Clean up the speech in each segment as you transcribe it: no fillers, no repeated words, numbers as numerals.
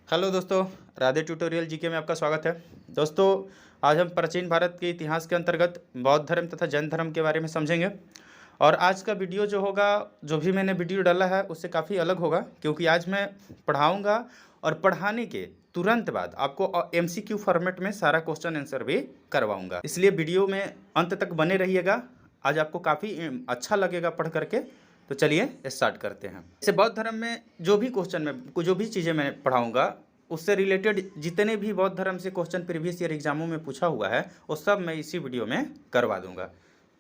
Hello दोस्तों, Radhe tutorial GK में आपका स्वागत है। दोस्तों, आज हम प्राचीन भारत के इतिहास के अंतर्गत बौद्ध धर्म तथा जैन धर्म के बारे में समझेंगे। और आज का वीडियो जो होगा, जो भी मैंने वीडियो डाला है उससे काफ़ी अलग होगा, क्योंकि आज मैं पढ़ाऊँगा और पढ़ाने के तुरंत बाद आपको MCQ फॉर्मेट में सारा क्वेश्चन आंसर भी करवाऊँगा। इसलिए वीडियो में अंत तक बने रहिएगा। आज आपको काफ़ी अच्छा लगेगा पढ़ करके। तो चलिए स्टार्ट करते हैं। जैसे बौद्ध धर्म में जो भी क्वेश्चन में जो भी चीज़ें मैं पढ़ाऊँगा, उससे रिलेटेड जितने भी बौद्ध धर्म से क्वेश्चन प्रीवियस ईयर एग्जामों में पूछा हुआ है वो सब मैं इसी वीडियो में करवा दूंगा।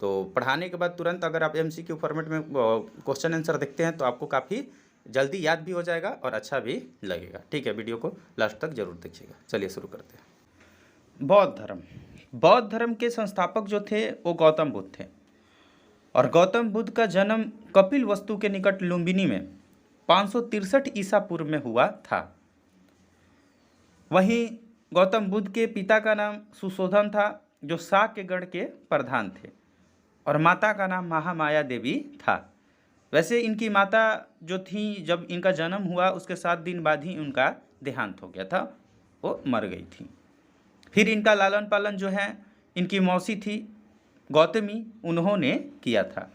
तो पढ़ाने के बाद तुरंत अगर आप MCQ फॉर्मेट में क्वेश्चन आंसर देखते हैं तो आपको काफ़ी जल्दी याद भी हो जाएगा और अच्छा भी लगेगा। ठीक है, वीडियो को लास्ट तक जरूर देखिएगा। चलिए शुरू करते हैं। बौद्ध धर्म के संस्थापक जो थे वो गौतम बुद्ध थे, और गौतम बुद्ध का जन्म कपिल वस्तु के निकट लुम्बिनी में 563 ईसा पूर्व में हुआ था। वहीं गौतम बुद्ध के पिता का नाम सुशोधन था, जो शाक्यगढ़ के प्रधान थे, और माता का नाम महामाया देवी था। वैसे इनकी माता जो थी, जब इनका जन्म हुआ उसके 7 दिन बाद ही उनका देहांत हो गया था, वो मर गई थी। फिर इनका लालन पालन जो है इनकी मौसी थी गौतमी, उन्होंने किया था।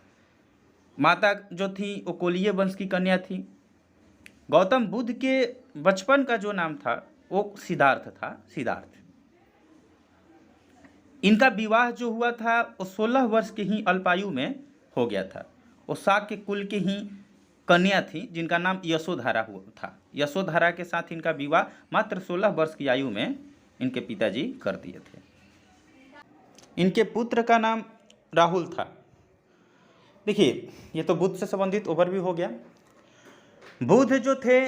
माता जो थी वो कोलीय वंश की कन्या थी। गौतम बुद्ध के बचपन का जो नाम था वो सिद्धार्थ था, सिद्धार्थ। इनका विवाह जो हुआ था वो 16 वर्ष के ही अल्पायु में हो गया था। वो शाक्य कुल के ही कन्या थी जिनका नाम यशोधरा हुआ था। यशोधरा के साथ इनका विवाह मात्र 16 वर्ष की आयु में इनके पिताजी कर दिए थे। इनके पुत्र का नाम राहुल था। देखिए, ये तो बुद्ध से संबंधित ओवरव्यू हो गया। बुद्ध जो थे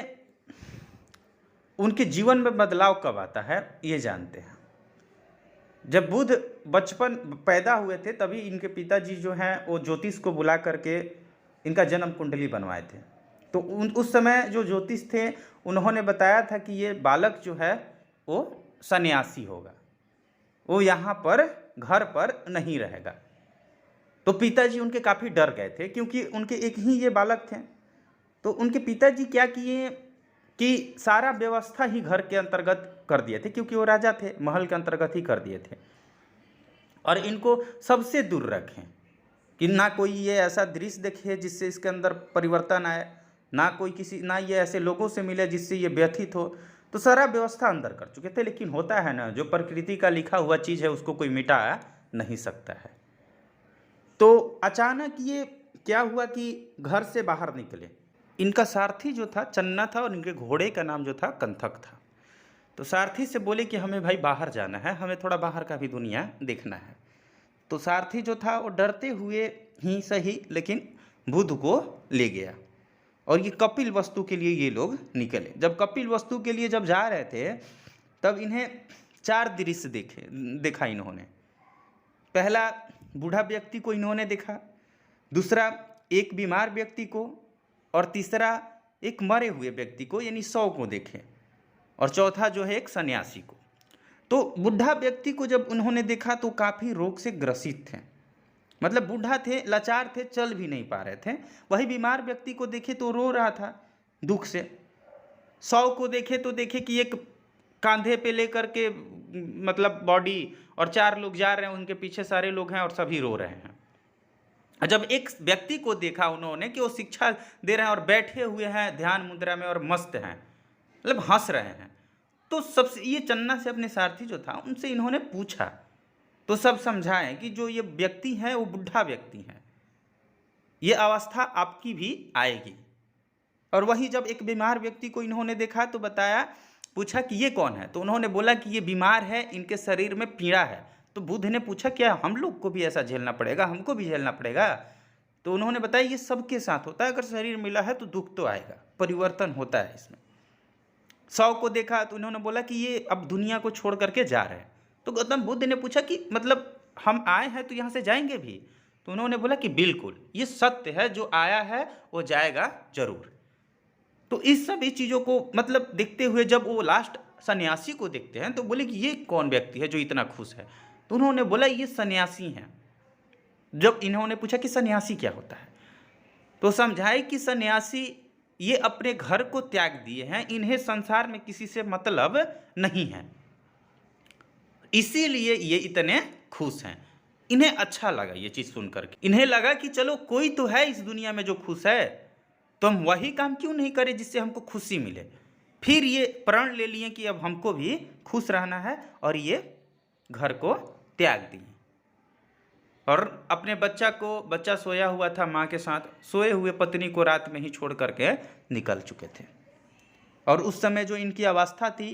उनके जीवन में बदलाव कब आता है ये जानते हैं। जब बुद्ध बचपन पैदा हुए थे तभी इनके पिताजी जो हैं वो ज्योतिष को बुला करके इनका जन्म कुंडली बनवाए थे। तो उस समय जो ज्योतिष थे उन्होंने बताया था कि ये बालक जो है वो सन्यासी होगा, वो यहाँ पर घर पर नहीं रहेगा। तो पिताजी उनके काफ़ी डर गए थे, क्योंकि उनके एक ही ये बालक थे। तो उनके पिताजी क्या किए कि सारा व्यवस्था ही घर के अंतर्गत कर दिए थे, क्योंकि वो राजा थे, महल के अंतर्गत ही कर दिए थे। और इनको सबसे दूर रखें कि ना कोई ये ऐसा दृश्य देखे जिससे इसके अंदर परिवर्तन आए, ना ये ऐसे लोगों से मिले जिससे ये व्यथित हो। तो सारा व्यवस्था अंदर कर चुके थे। लेकिन होता है ना, जो प्रकृति का लिखा हुआ चीज़ है उसको कोई मिटा नहीं सकता है। तो अचानक ये क्या हुआ कि घर से बाहर निकले। इनका सारथी जो था चन्ना था और इनके घोड़े का नाम जो था कंथक था। तो सारथी से बोले कि हमें भाई बाहर जाना है, हमें थोड़ा बाहर का भी दुनिया देखना है। तो सारथी जो था वो डरते हुए ही सही लेकिन बुद्ध को ले गया, और ये कपिल वस्तु के लिए ये लोग निकले। जब कपिल वस्तु के लिए जब जा रहे थे तब इन्हें 4 दृश्य देखा इन्होंने। पहला, बूढ़ा व्यक्ति को इन्होंने देखा, दूसरा एक बीमार व्यक्ति को, और तीसरा एक मरे हुए व्यक्ति को यानी 100 को देखे, और चौथा जो है एक सन्यासी को। तो बूढ़ा व्यक्ति को जब उन्होंने देखा तो काफ़ी रोग से ग्रसित थे, मतलब बूढ़ा थे, लाचार थे, चल भी नहीं पा रहे थे। वही बीमार व्यक्ति को देखे तो रो रहा था दुख से। 100 को देखे तो देखे कि एक कांधे पे लेकर के मतलब बॉडी, और 4 लोग जा रहे हैं, उनके पीछे सारे लोग हैं और सभी रो रहे हैं। जब एक व्यक्ति को देखा उन्होंने कि वो शिक्षा दे रहे हैं और बैठे हुए हैं ध्यान मुद्रा में और मस्त हैं, मतलब हंस रहे हैं, तो सबसे ये चन्ना से अपने सारथी जो था उनसे इन्होंने पूछा, तो सब समझाएं कि जो ये व्यक्ति है वो बुढ़ा व्यक्ति है, ये अवस्था आपकी भी आएगी। और वही जब एक बीमार व्यक्ति को इन्होंने देखा तो पूछा कि ये कौन है, तो उन्होंने बोला कि ये बीमार है, इनके शरीर में पीड़ा है। तो बुद्ध ने पूछा क्या हम लोग को भी ऐसा झेलना पड़ेगा, हमको भी झेलना पड़ेगा? तो उन्होंने बताया ये सबके साथ होता है, अगर शरीर मिला है तो दुख तो आएगा, परिवर्तन होता है इसमें। 100 को देखा तो उन्होंने बोला कि ये अब दुनिया को छोड़ करके जा रहे हैं। तो गौतम बुद्ध ने पूछा कि मतलब हम आए हैं तो यहाँ से जाएंगे भी? तो उन्होंने बोला कि बिल्कुल, ये सत्य है, जो आया है वो जाएगा जरूर। तो इस सभी चीज़ों को मतलब देखते हुए जब वो लास्ट सन्यासी को देखते हैं तो बोले कि ये कौन व्यक्ति है जो इतना खुश है? तो उन्होंने बोला ये सन्यासी हैं। जब इन्होंने पूछा कि सन्यासी क्या होता है, तो समझाए कि सन्यासी ये अपने घर को त्याग दिए हैं, इन्हें संसार में किसी से मतलब नहीं है, इसीलिए ये इतने खुश हैं। इन्हें अच्छा लगा ये चीज़ सुन करके, इन्हें लगा कि चलो कोई तो है इस दुनिया में जो खुश है, तो हम वही काम क्यों नहीं करें जिससे हमको खुशी मिले। फिर ये प्रण ले लिए कि अब हमको भी खुश रहना है, और ये घर को त्याग दिए और अपने बच्चा सोया हुआ था माँ के साथ, सोए हुए पत्नी को रात में ही छोड़ करके निकल चुके थे। और उस समय जो इनकी अवस्था थी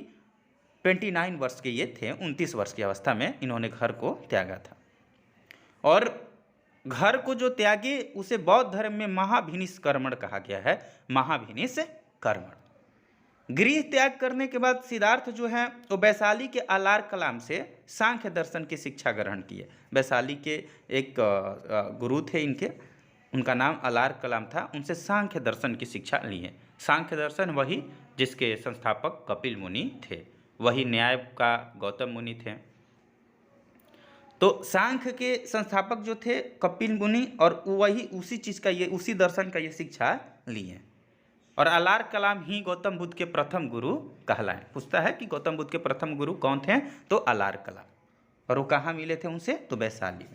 29 वर्ष के ये थे, 29 वर्ष की अवस्था में इन्होंने घर को त्यागा था। और घर को जो त्यागे उसे बौद्ध धर्म में महाभिनिष कर्मण कहा गया है, महाभिनिष कर्मण। गृह त्याग करने के बाद सिद्धार्थ जो है वो वैशाली के अलार कलाम से सांख्य दर्शन की शिक्षा ग्रहण किए। वैशाली के एक गुरु थे इनके, उनका नाम अलार कलाम था, उनसे सांख्य दर्शन की शिक्षा लिए। सांख्य दर्शन वही जिसके संस्थापक कपिल मुनि थे, वही न्याय का गौतम मुनि थे। तो सांख्य के संस्थापक जो थे कपिल मुनि, और वही उसी चीज़ का ये उसी दर्शन का ये शिक्षा लिए। और अलार कलाम ही गौतम बुद्ध के प्रथम गुरु कहलाए। पूछता है कि गौतम बुद्ध के प्रथम गुरु कौन थे, तो अलार कलाम। और वो कहाँ मिले थे उनसे, तो वैशाली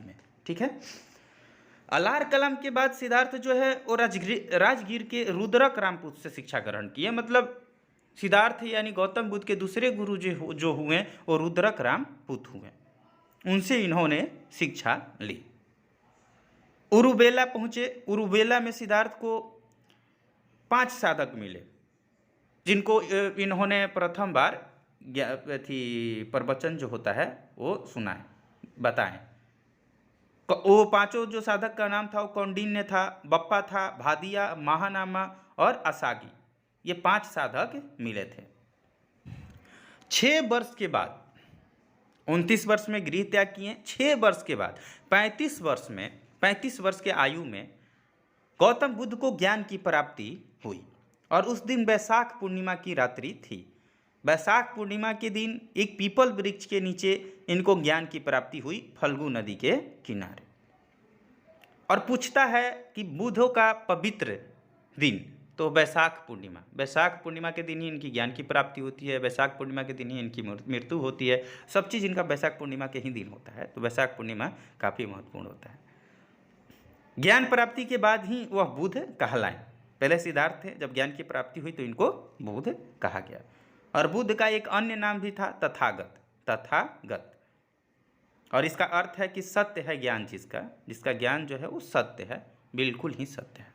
में। ठीक है। अलार कलाम के बाद सिद्धार्थ जो है वो राजगीर के रुद्रक रामपूत से शिक्षा ग्रहण किए। मतलब सिद्धार्थ यानी गौतम बुद्ध के दूसरे गुरु जो हुए वो रुद्रक रामपूत हुए, उनसे इन्होंने शिक्षा ली। उरुबेला पहुँचे। उरुबेला में सिद्धार्थ को 5 साधक मिले, जिनको इन्होंने प्रथम बार प्रवचन जो होता है वो सुनाए, बताएं। वो 5 जो साधक का नाम था वो कौंडिन्य था, बप्पा था, भादिया, महानामा और असागी, ये 5 साधक मिले थे। 6 वर्ष के बाद 29 वर्ष में गृह त्याग किए। 6 वर्ष के बाद 35 वर्ष के आयु में गौतम बुद्ध को ज्ञान की प्राप्ति हुई। और उस दिन वैशाख पूर्णिमा की रात्रि थी। वैशाख पूर्णिमा के दिन एक पीपल वृक्ष के नीचे इनको ज्ञान की प्राप्ति हुई, फल्गु नदी के किनारे। और पूछता है कि बुद्धों का पवित्र दिन, तो वैशाख पूर्णिमा के दिन ही इनकी ज्ञान की प्राप्ति होती है, वैशाख पूर्णिमा के दिन ही इनकी मृत्यु होती है। सब चीज़ इनका वैशाख पूर्णिमा के ही दिन होता है, तो वैशाख पूर्णिमा काफ़ी महत्वपूर्ण होता है। ज्ञान प्राप्ति के बाद ही वह बुद्ध कहलाए। पहले सिद्धार्थ थे, जब ज्ञान की प्राप्ति हुई तो इनको बुद्ध कहा गया। और बुद्ध का एक अन्य नाम भी था तथागत। और इसका अर्थ है कि सत्य है ज्ञान, जिसका ज्ञान जो है वो सत्य है, बिल्कुल ही सत्य है।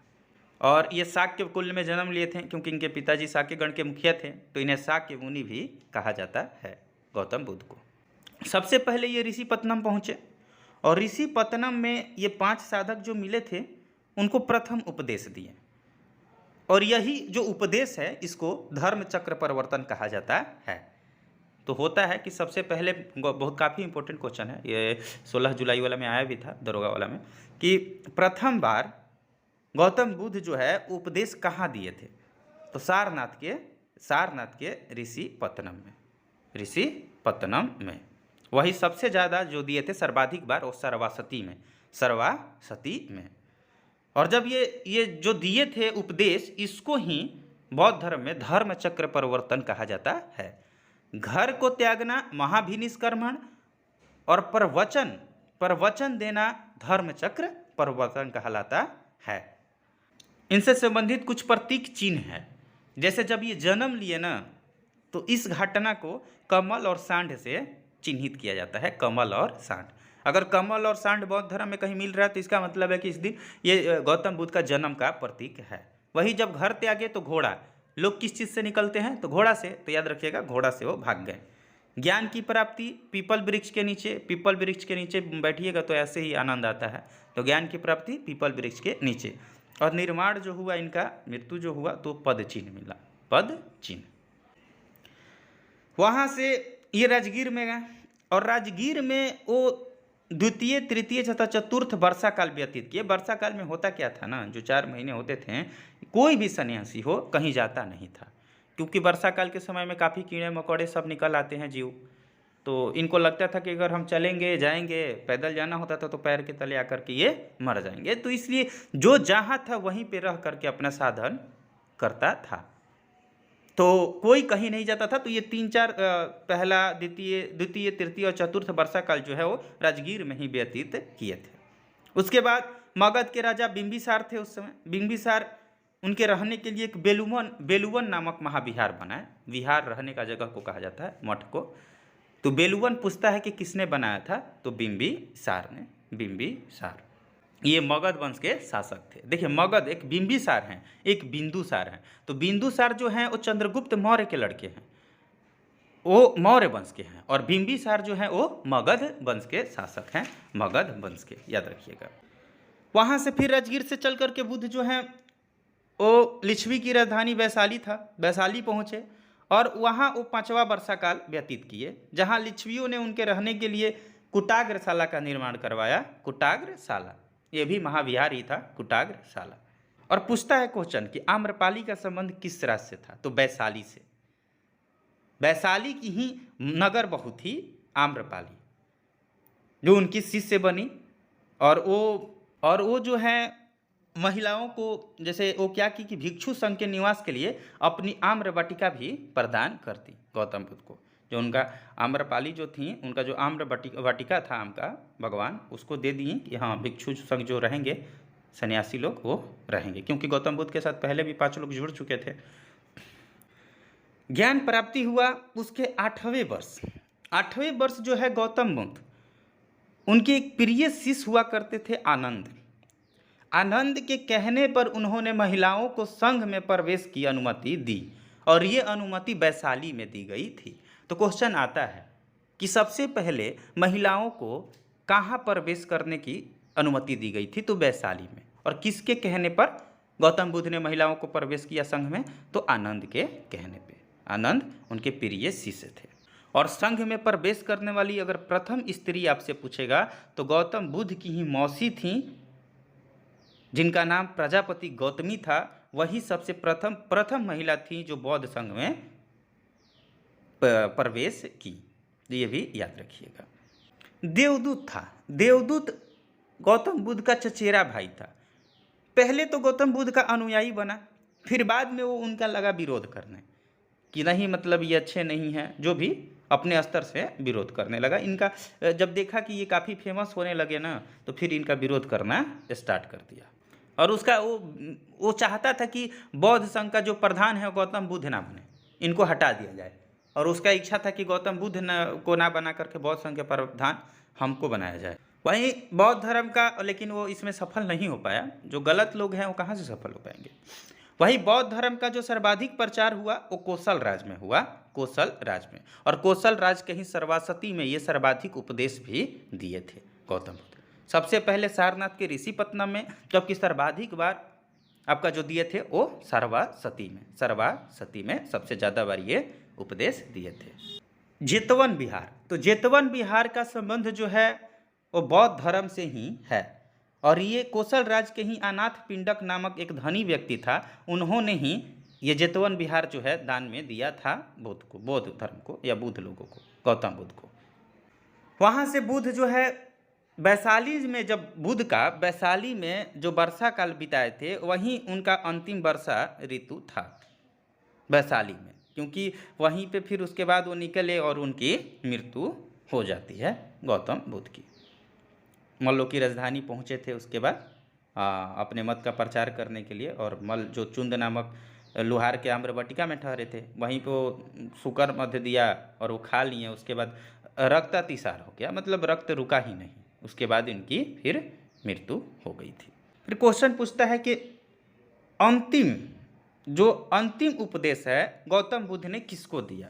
और ये शाक्य कुल में जन्म लिए थे, क्योंकि इनके पिताजी शाक्य गण के मुखिया थे, तो इन्हें शाक्य मुनि भी कहा जाता है गौतम बुद्ध को। सबसे पहले ये ऋषिपत्तनम पहुँचे, और ऋषिपत्तनम में ये 5 साधक जो मिले थे उनको प्रथम उपदेश दिए। और यही जो उपदेश है इसको धर्म चक्र परिवर्तन कहा जाता है। तो होता है कि सबसे पहले बहुत काफ़ी इंपॉर्टेंट क्वेश्चन है ये, 16 जुलाई वाला में आया भी था, दरोगा वाला में, कि प्रथम बार गौतम बुद्ध जो है उपदेश कहाँ दिए थे, तो सारनाथ के ऋषिपत्तनम में। वही सबसे ज़्यादा जो दिए थे सर्वाधिक बार, वो सर्वासती में। और जब ये जो दिए थे उपदेश, इसको ही बौद्ध धर्म में धर्म चक्र परिवर्तन कहा जाता है। घर को त्यागना महाभिनिष कर्मण, और प्रवचन देना धर्म चक्र परिवर्तन कहलाता है। इनसे संबंधित कुछ प्रतीक चिन्ह है। जैसे जब ये जन्म लिए ना, तो इस घटना को कमल और सांड से चिन्हित किया जाता है, कमल और सांड। अगर कमल और सांड बौद्ध धर्म में कहीं मिल रहा है तो इसका मतलब है कि इस दिन ये गौतम बुद्ध का जन्म का प्रतीक है। वही जब घर त्यागे तो घोड़ा, लोग किस चीज़ से निकलते हैं, तो घोड़ा से, तो याद रखिएगा घोड़ा से वो भाग गए। ज्ञान की प्राप्ति पीपल वृक्ष के नीचे बैठिएगा तो ऐसे ही आनंद आता है। तो ज्ञान की प्राप्ति पीपल वृक्ष के नीचे। और निर्माण जो हुआ इनका, मृत्यु जो हुआ, तो पद चिन्ह मिला, पद चिन्ह। वहाँ से ये राजगीर में गए, और राजगीर में वो द्वितीय, तृतीय तथा चतुर्थ वर्षा काल व्यतीत किए। वर्षा काल में होता क्या था ना, जो 4 महीने होते थे, कोई भी सन्यासी हो कहीं जाता नहीं था, क्योंकि वर्षा काल के समय में काफ़ी कीड़े मकोड़े सब निकल आते हैं जीव, तो इनको लगता था कि अगर हम चलेंगे जाएंगे, पैदल जाना होता था तो पैर के तले आकर के ये मर जाएंगे। तो इसलिए जो जहाँ था वहीं पे रह करके अपना साधन करता था। तो कोई कहीं नहीं जाता था। तो ये 3-4 पहला, द्वितीय, तृतीय और चतुर्थ वर्षा काल जो है वो राजगीर में ही व्यतीत किए थे। उसके बाद मगध के राजा बिंबिसार थे उस समय। बिंबिसार उनके रहने के लिए एक बेलुवन नामक महाविहार बनाए। विहार रहने का जगह को कहा जाता है, मठ को। तो बेलुवन पूछता है कि किसने बनाया था, तो बिंबिसार ने। बिंबिसार ये मगध वंश के शासक थे। देखिए मगध एक बिंबिसार हैं, एक बिंदुसार हैं। तो बिंदुसार जो हैं वो चंद्रगुप्त मौर्य के लड़के हैं, वो मौर्य वंश के हैं। और बिंबिसार जो हैं वो मगध वंश के शासक हैं, मगध वंश के, याद रखिएगा। वहाँ से फिर राजगीर से चल करके बुद्ध जो हैं वो लिच्छवी की राजधानी वैशाली था, वैशाली पहुँचे और वहाँ वो 5वां वर्षाकाल व्यतीत किए, जहाँ लिच्छवियों ने उनके रहने के लिए कुटाग्रशाला का निर्माण करवाया। कुटाग्रशाला ये भी महाविहार ही था, कुटाग्रशाला। और पूछता है क्वेश्चन कि आम्रपाली का संबंध किस राज्य से था, तो वैशाली से। वैशाली की ही नगर बहू थी आम्रपाली, जो उनकी शिष्य बनी। और वो जो है महिलाओं को, जैसे वो क्या की कि भिक्षु संघ के निवास के लिए अपनी आम्र वाटिका भी प्रदान करती गौतम बुद्ध को। जो उनका आम्रपाली जो थी, उनका जो आम्र वाटिका था आम का भगवान, उसको दे दिए कि हाँ भिक्षु संघ जो रहेंगे, सन्यासी लोग, वो रहेंगे। क्योंकि गौतम बुद्ध के साथ पहले भी 5 लोग जुड़ चुके थे। ज्ञान प्राप्ति हुआ उसके 8वें वर्ष जो है गौतम बुद्ध, उनके एक प्रिय शिष्य हुआ करते थे आनंद। आनंद के कहने पर उन्होंने महिलाओं को संघ में प्रवेश की अनुमति दी, और ये अनुमति वैशाली में दी गई थी। तो क्वेश्चन आता है कि सबसे पहले महिलाओं को कहाँ प्रवेश करने की अनुमति दी गई थी, तो वैशाली में। और किसके कहने पर गौतम बुद्ध ने महिलाओं को प्रवेश किया संघ में, तो आनंद के कहने पे। आनंद उनके प्रिय शिष्य थे। और संघ में प्रवेश करने वाली अगर प्रथम स्त्री आपसे पूछेगा तो गौतम बुद्ध की ही मौसी थी, जिनका नाम प्रजापति गौतमी था। वही सबसे प्रथम महिला थी जो बौद्ध संघ में प्रवेश की। ये भी याद रखिएगा। देवदूत था। देवदूत गौतम बुद्ध का चचेरा भाई था। पहले तो गौतम बुद्ध का अनुयायी बना, फिर बाद में वो उनका लगा विरोध करने कि नहीं, मतलब ये अच्छे नहीं हैं, जो भी अपने स्तर से विरोध करने लगा। इनका जब देखा कि ये काफ़ी फेमस होने लगे ना, तो फिर इनका विरोध करना स्टार्ट कर दिया। और उसका वो चाहता था कि बौद्ध संघ का जो प्रधान है गौतम बुद्ध ना बने, इनको हटा दिया जाए। और उसका इच्छा था कि गौतम बुद्ध को ना बना करके बौद्ध संघ के प्रधान हमको बनाया जाए। वहीं बौद्ध धर्म का, लेकिन वो इसमें सफल नहीं हो पाया। जो गलत लोग हैं वो कहाँ से सफल हो पाएंगे। वही बौद्ध धर्म का जो सर्वाधिक प्रचार हुआ वो कोसल राज में हुआ, कोसल राज में। और कोसल राज के ही सर्वासती में ये सर्वाधिक उपदेश भी दिए थे गौतम बुद्ध। सबसे पहले सारनाथ के ऋषिपत्तनम में, जबकि सर्वाधिक बार आपका जो दिए थे वो सर्वासती में सबसे ज़्यादा बार ये उपदेश दिए थे। जेतवन विहार, तो जेतवन विहार का संबंध जो है वो बौद्ध धर्म से ही है। और ये कोसल राज के ही अनाथ पिंडक नामक एक धनी व्यक्ति था, उन्होंने ही ये जेतवन विहार जो है दान में दिया था बुद्ध को, बौद्ध धर्म को या बुद्ध लोगों को, गौतम बुद्ध को। वहाँ से बुद्ध जो है वैशाली में, जब बुद्ध का वैशाली में जो वर्षा काल बिताए थे, वहीं उनका अंतिम वर्षा ऋतु था वैशाली में। क्योंकि वहीं पे फिर उसके बाद वो निकले और उनकी मृत्यु हो जाती है गौतम बुद्ध की। मल्लों की राजधानी पहुँचे थे उसके बाद अपने मत का प्रचार करने के लिए। और मल जो चुंद नामक लोहार के आम्रवाटिका में ठहरे थे, वहीं पे वो शुकर मध्य दिया और वो खा लिए। उसके बाद रक्तातिसार हो गया, मतलब रक्त रुका ही नहीं। उसके बाद इनकी फिर मृत्यु हो गई थी। फिर क्वेश्चन पूछता है कि अंतिम उपदेश है गौतम बुद्ध ने किसको दिया।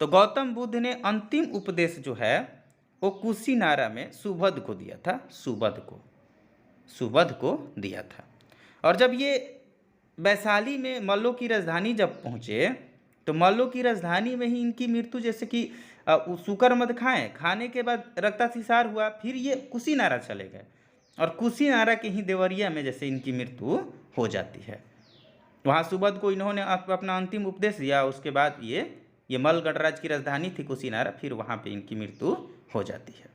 तो गौतम बुद्ध ने अंतिम उपदेश जो है वो कुशीनारा में सुबोध को दिया था। सुबोध को दिया था। और जब ये वैशाली में मल्लों की राजधानी जब पहुँचे, तो मल्लों की राजधानी में ही इनकी मृत्यु, जैसे कि शुकर मद खाने के बाद रक्तातिसार हुआ, फिर ये कुशीनारा चले गए और कुशीनारा के ही देवरिया में जैसे इनकी मृत्यु हो जाती है। वहाँ सुबोध को इन्होंने अपना अंतिम उपदेश दिया। उसके बाद ये ये मल गणराज्य की राजधानी थी कुशीनारा, फिर वहाँ पे इनकी मृत्यु हो जाती है।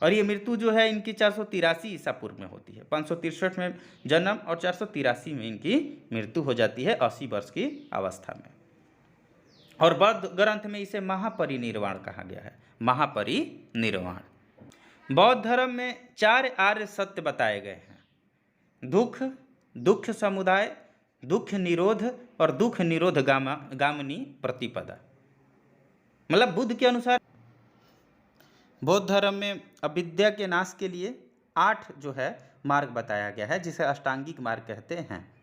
और ये मृत्यु जो है इनकी 483 ईसा पूर्व में होती है। 563 में जन्म और 483 में इनकी मृत्यु हो जाती है 80 वर्ष की अवस्था में। और बौद्ध ग्रंथ में इसे महापरिनिर्वाण कहा गया है, महापरिनिर्वाण। बौद्ध धर्म में 4 आर्य सत्य बताए गए हैं: दुख, दुख समुदाय, दुख निरोध और दुख निरोध गामिनी प्रतिपदा। मतलब बुद्ध के अनुसार बौद्ध धर्म में अविद्या के नाश के लिए 8 जो है मार्ग बताया गया है, जिसे अष्टांगिक मार्ग कहते हैं।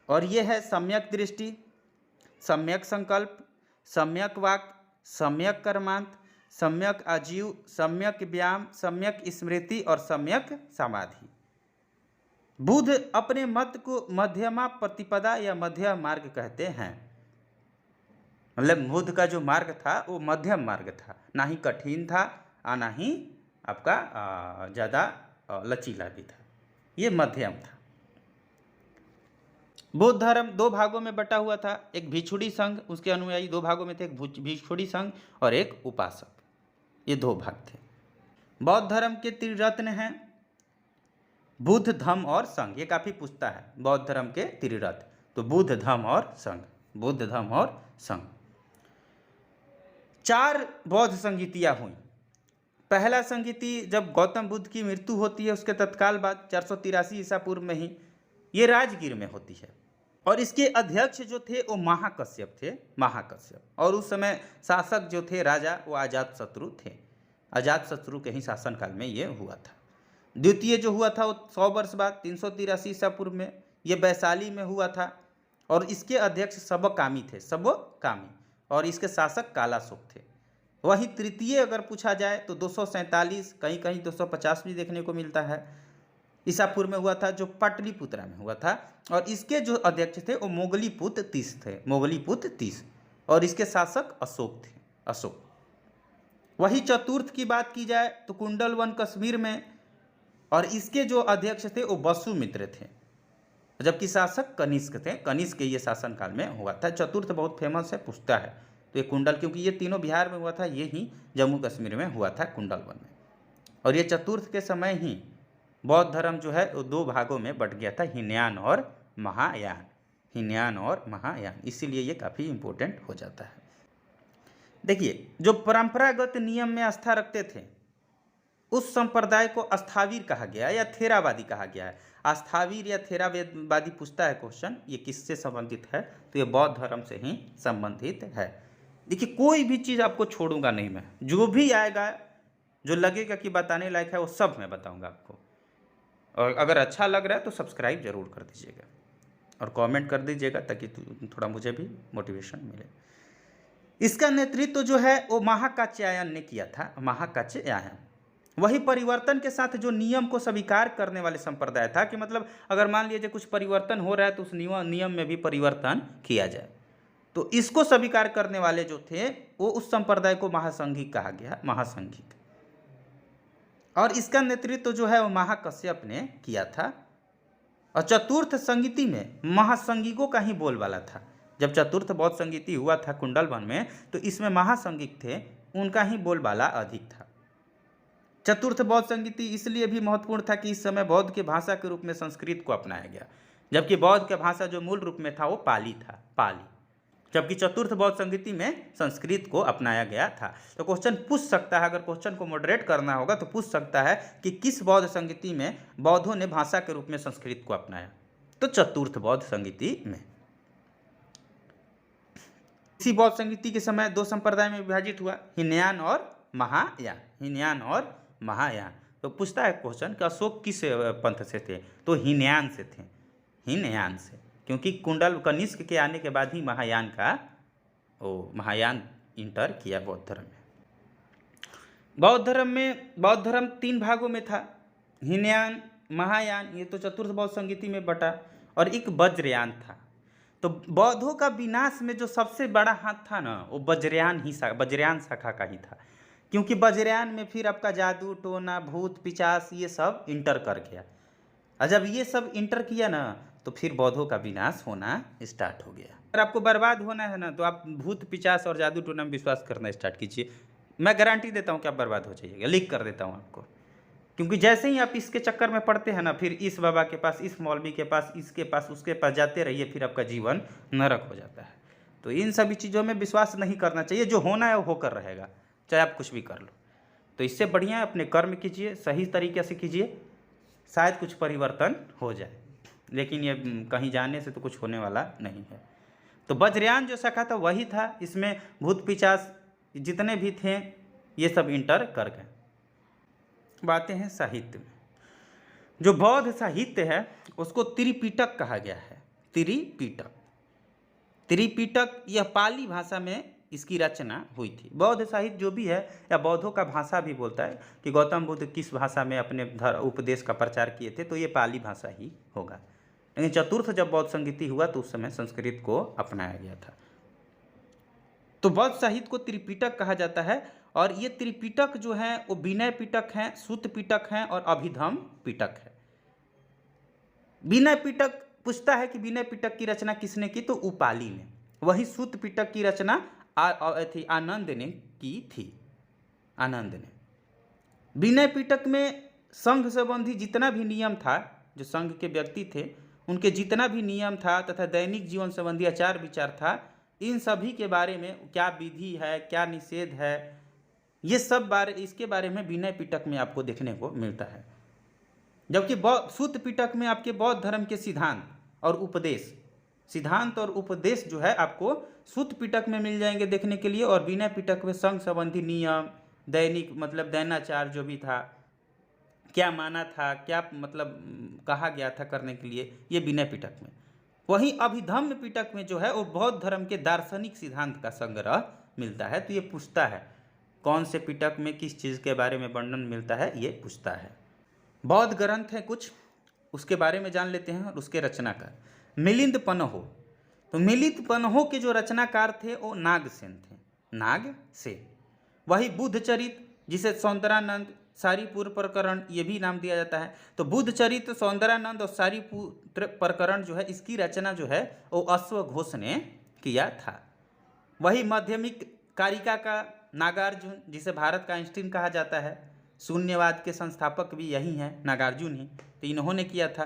और ये है सम्यक दृष्टि, सम्यक संकल्प, सम्यक वाक, सम्यक कर्मांत, सम्यक आजीव, सम्यक व्यायाम, सम्यक स्मृति और सम्यक समाधि। बुद्ध अपने मत को मध्यमा प्रतिपदा या मध्य मार्ग कहते हैं। मतलब बुद्ध का जो मार्ग था वो मध्यम मार्ग था, ना ही कठिन था और ना ही आपका ज़्यादा लचीला भी था, ये मध्यम था। बौद्ध धर्म 2 भागों में बटा हुआ था, एक भिक्षुणी संघ, उसके अनुयायी 2 भागों में थे, एक भिक्षुणी संघ और एक उपासक, ये 2 भाग थे। बौद्ध धर्म के त्रिरत्न हैं बुद्ध, धम्म और संघ। ये काफ़ी पूछता है बौद्ध धर्म के त्रिरत्न, तो बुद्ध, धम्म और संघ, बुद्ध, धम्म और संघ। 4 बौद्ध संगीतियाँ हुई। पहला संगीति जब गौतम बुद्ध की मृत्यु होती है उसके तत्काल बाद 483 ईसा पूर्व में ही, ये राजगीर में होती है। और इसके अध्यक्ष जो थे वो महाकश्यप थे, महाकश्यप। और उस समय शासक जो थे राजा वो अजातशत्रु थे, अजातशत्रु के ही शासनकाल में ये हुआ था। द्वितीय जो हुआ था वो 100 वर्ष बाद 383 ईसा पूर्व में, ये वैशाली में हुआ था। और इसके अध्यक्ष सबकामी थे, सबकामी, और इसके शासक कालाशोक थे। वही तृतीय अगर पूछा जाए तो 247, कहीं कहीं 250 भी देखने को मिलता है, ईसा पूर्व में हुआ था, जो पाटलिपुत्रा में हुआ था। और इसके जो अध्यक्ष थे वो मोगलीपुत्र तीस थे, मोगलीपुत्र तीस, और इसके शासक अशोक थे, अशोक। वही चतुर्थ की बात की जाए तो कुंडलवन कश्मीर में, और इसके जो अध्यक्ष थे वो वसुमित्र थे, जबकि शासक कनिष्क थे, कनिष्क के ये शासनकाल में हुआ था। चतुर्थ बहुत फेमस है, पूछता है, तो ये कुंडल, क्योंकि ये तीनों बिहार में हुआ था, ये ही जम्मू कश्मीर में हुआ था, कुंडलवन में। और ये चतुर्थ के समय ही बौद्ध धर्म जो है वो 2 भागों में बट गया था, हीनयान और महायान, हीनयान और महायान, इसीलिए ये काफ़ी इम्पोर्टेंट हो जाता है। देखिए, जो परंपरागत नियम में आस्था रखते थे उस संप्रदाय को अस्थावीर कहा गया या थेरावादी कहा गया है। अस्थावीर या थेरावादी पूछता है क्वेश्चन, ये किससे संबंधित है, तो ये बौद्ध धर्म से ही संबंधित है। देखिए, कोई भी चीज़ आपको छोड़ूंगा नहीं मैं, जो भी आएगा जो लगेगा कि बताने लायक है वो सब मैं बताऊंगा आपको। और अगर अच्छा लग रहा है तो सब्सक्राइब जरूर कर दीजिएगा और कमेंट कर दीजिएगा, ताकि थोड़ा मुझे भी मोटिवेशन मिले। इसका नेतृत्व जो है वो महाकात्यायन ने किया था, महाकात्यायन। वही परिवर्तन के साथ जो नियम को स्वीकार करने वाले संप्रदाय था, कि मतलब अगर मान लीजिए कुछ परिवर्तन हो रहा है तो उस नियम में भी परिवर्तन किया जाए, तो इसको स्वीकार करने वाले जो थे वो उस संप्रदाय को महासंघिक कहा गया, महासंघिक। और इसका नेतृत्व जो है वो महाकश्यप ने किया था। और चतुर्थ संगीति में महासंघिकों का ही बोलबाला था। जब चतुर्थ बौद्ध संगीति हुआ था कुंडलवन में, तो इसमें महासंघिक थे, उनका ही बोलबाला अधिक था। चतुर्थ बौद्ध संगीति इसलिए भी महत्वपूर्ण था कि इस समय बौद्ध के भाषा के रूप में संस्कृत को अपनाया गया, जबकि बौद्ध का भाषा जो मूल रूप में था वो पाली था, पाली, जबकि चतुर्थ बौद्ध संगीति में संस्कृत को अपनाया गया था। तो क्वेश्चन पूछ सकता है, अगर क्वेश्चन को मॉडरेट करना होगा तो पूछ सकता है कि किस बौद्ध संगीति में बौद्धों ने भाषा के रूप में संस्कृत को अपनाया, तो चतुर्थ बौद्ध संगीति में। इसी बौद्ध संगीति के समय 2 संप्रदाय में विभाजित हुआ, हीनयान और महायान, हीनयान और महायान। तो पूछता है क्वेश्चन कि अशोक किस पंथ से थे, तो हीनयान से थे, हीनयान से, क्योंकि कुंडल कनिष्क के आने के बाद ही महायान का महायान इंटर किया बौद्ध धर्म में। बौद्ध धर्म 3 भागों में था, हीनयान, महायान, ये तो चतुर्थ बौद्ध संगीति में बटा, और एक वज्रयान था। तो बौद्धों का विनाश में जो सबसे बड़ा हाथ था ना, वो वज्रयान शाखा का ही था, क्योंकि वज्रयान में फिर आपका जादू टोना भूत पिचास ये सब इंटर कर गया। और जब ये सब इंटर किया ना, तो फिर बौद्धों का विनाश होना स्टार्ट हो गया। अगर आपको बर्बाद होना है ना, तो आप भूत पिचास और जादू टोना में विश्वास करना स्टार्ट कीजिए। मैं गारंटी देता हूँ कि आप बर्बाद हो जाइएगा, लिख कर देता हूँ आपको। क्योंकि जैसे ही आप इसके चक्कर में पड़ते हैं ना, फिर इस बाबा के पास, इस मौलवी के पास, इसके पास, उसके पास जाते रहिए, फिर आपका जीवन नरक हो जाता है। तो इन सभी चीज़ों में विश्वास नहीं करना चाहिए। जो होना है वो होकर रहेगा, चाहे आप कुछ भी कर लो। तो इससे बढ़िया है अपने कर्म कीजिए, सही तरीके से कीजिए, शायद कुछ परिवर्तन हो जाए। लेकिन ये कहीं जाने से तो कुछ होने वाला नहीं है। तो वज्रयान जो शाखा था वही था, इसमें भूत पिचास जितने भी थे ये सब इंटर कर गए। बातें हैं साहित्य में। जो बौद्ध साहित्य है उसको त्रिपिटक कहा गया है। त्रिपिटक, त्रिपिटक यह पाली भाषा में इसकी रचना हुई थी। बौद्ध साहित्य जो भी है, या बौद्धों का भाषा भी बोलता है कि गौतम बुद्ध किस भाषा में अपने उपदेश का प्रचार किए थे, तो ये पाली भाषा ही होगा। लेकिन चतुर्थ जब बौद्ध संगीति हुआ तो उस समय संस्कृत को अपनाया गया था। तो बौद्ध साहित्य को त्रिपिटक कहा जाता है। और ये त्रिपिटक जो है वो विनय पिटक हैं, सूत पिटक हैं और अभिधम पिटक है। विनय पिटक पूछता है कि विनय पिटक की रचना किसने की, तो उपाली ने। वही सूत पिटक की रचना आनंद ने की थी। आनंद ने। विनय पिटक में संघ संबंधी जितना भी नियम था, जो संघ के व्यक्ति थे उनके जितना भी नियम था तथा दैनिक जीवन संबंधी आचार विचार था, इन सभी के बारे में क्या विधि है, क्या निषेध है, ये सब इसके बारे में विनय पिटक में आपको देखने को मिलता है। जबकि सूत पिटक में आपके बौद्ध धर्म के सिद्धांत और उपदेश, सिद्धांत और उपदेश जो है आपको सूत पिटक में मिल जाएंगे देखने के लिए। और विनय पिटक में संघ संबंधी नियम, दैनिक मतलब दैनाचार जो भी था, क्या माना था, क्या मतलब कहा गया था करने के लिए, ये विनय पिटक में। वहीं अभिधम्म पिटक में जो है वो बौद्ध धर्म के दार्शनिक सिद्धांत का संग्रह मिलता है। तो ये पूछता है कौन से पिटक में किस चीज़ के बारे में वर्णन मिलता है, ये पूछता है। बौद्ध ग्रंथ हैं कुछ, उसके बारे में जान लेते हैं और उसके रचनाकार। मिलिंद पन्हो, तो मिलिंद पन्हो के जो रचनाकार थे वो नागसेन थे। नागसेन। वही बुद्ध चरित, जिसे सौंदरानंद, सारीपुत्र प्रकरण ये भी नाम दिया जाता है। तो बुद्ध चरित्र, सौंदरानंद और सारीपुत्र प्रकरण जो है, इसकी रचना जो है वो अश्वघोष ने किया था। वही माध्यमिक कारिका का नागार्जुन, जिसे भारत का आइंस्टीन कहा जाता है, शून्यवाद के संस्थापक भी यही हैं, नागार्जुन ही, तो इन्होंने किया था।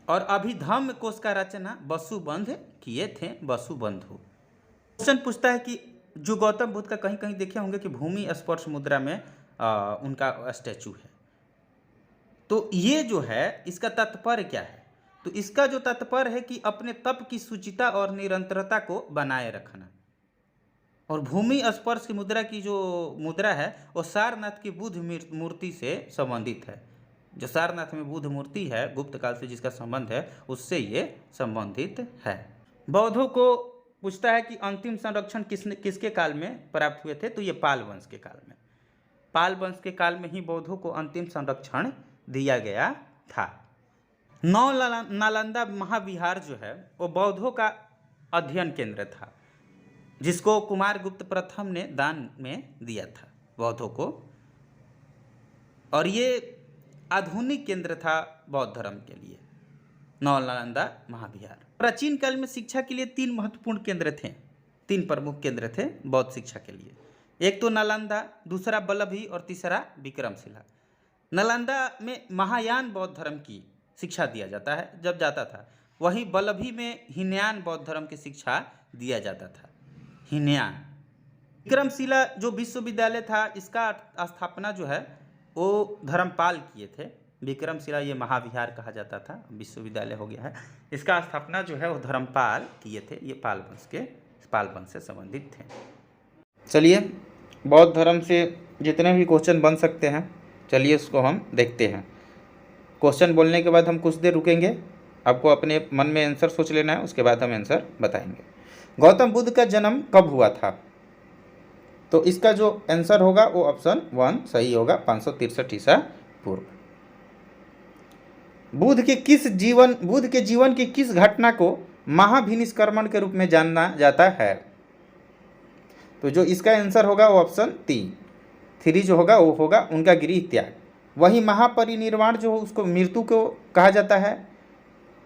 और अभिधम्म कोश का रचना वसुबंध किए थे, वसुबंधु। क्वेश्चन पूछता है कि जो गौतम बुद्ध का कहीं कहीं देखे होंगे कि भूमि स्पर्श मुद्रा में उनका स्टैचू है, तो ये जो है इसका तात्पर्य क्या है? तो इसका जो तात्पर्य है कि अपने तप की शुचिता और निरंतरता को बनाए रखना। और भूमि स्पर्श की मुद्रा की जो मुद्रा है वो सारनाथ की बुद्ध मूर्ति से संबंधित है। जो सारनाथ में बुद्ध मूर्ति है गुप्त काल से जिसका संबंध है, उससे ये संबंधित है। बौद्धों को पूछता है कि अंतिम संरक्षण किसके काल में प्राप्त हुए थे, तो ये पाल वंश के काल में। पाल वंश के काल में ही बौद्धों को अंतिम संरक्षण दिया गया था। नौ नालंदा महाविहार जो है वो बौद्धों का अध्ययन केंद्र था, जिसको कुमारगुप्त प्रथम ने दान में दिया था बौद्धों को। और ये आधुनिक केंद्र था बौद्ध धर्म के लिए, नौ नालंदा महाविहार। प्राचीन काल में शिक्षा के लिए 3 महत्वपूर्ण केंद्र थे, 3 प्रमुख केंद्र थे बौद्ध शिक्षा के लिए। एक तो नालंदा, दूसरा बल्लभी और तीसरा विक्रमशिला। नालंदा में महायान बौद्ध धर्म की शिक्षा दिया जाता है जब जाता था, वहीं बल्लभी में हीनयान बौद्ध धर्म की शिक्षा दिया जाता था, हीनयान। विक्रमशिला जो विश्वविद्यालय था, इसका स्थापना जो है वो धर्मपाल किए थे। विक्रमशिला ये महाविहार कहा जाता था, विश्वविद्यालय हो गया है। इसका स्थापना जो है वो धर्मपाल किए थे। ये पाल वंश से संबंधित थे। चलिए, बौद्ध धर्म से जितने भी क्वेश्चन बन सकते हैं, चलिए उसको हम देखते हैं। क्वेश्चन बोलने के बाद हम कुछ देर रुकेंगे, आपको अपने मन में आंसर सोच लेना है, उसके बाद हम आंसर बताएंगे। गौतम बुद्ध का जन्म कब हुआ था? तो इसका जो आंसर होगा वो ऑप्शन 1 सही होगा, 563 ईसा पूर्व। बुद्ध के जीवन की किस घटना को महाभिनिष्क्रमण के रूप में जाना जाता है? तो जो इसका आंसर होगा वो ऑप्शन 3 जो होगा वो होगा उनका गृह त्याग। वही महापरिनिर्वाण जो उसको मृत्यु को कहा जाता है।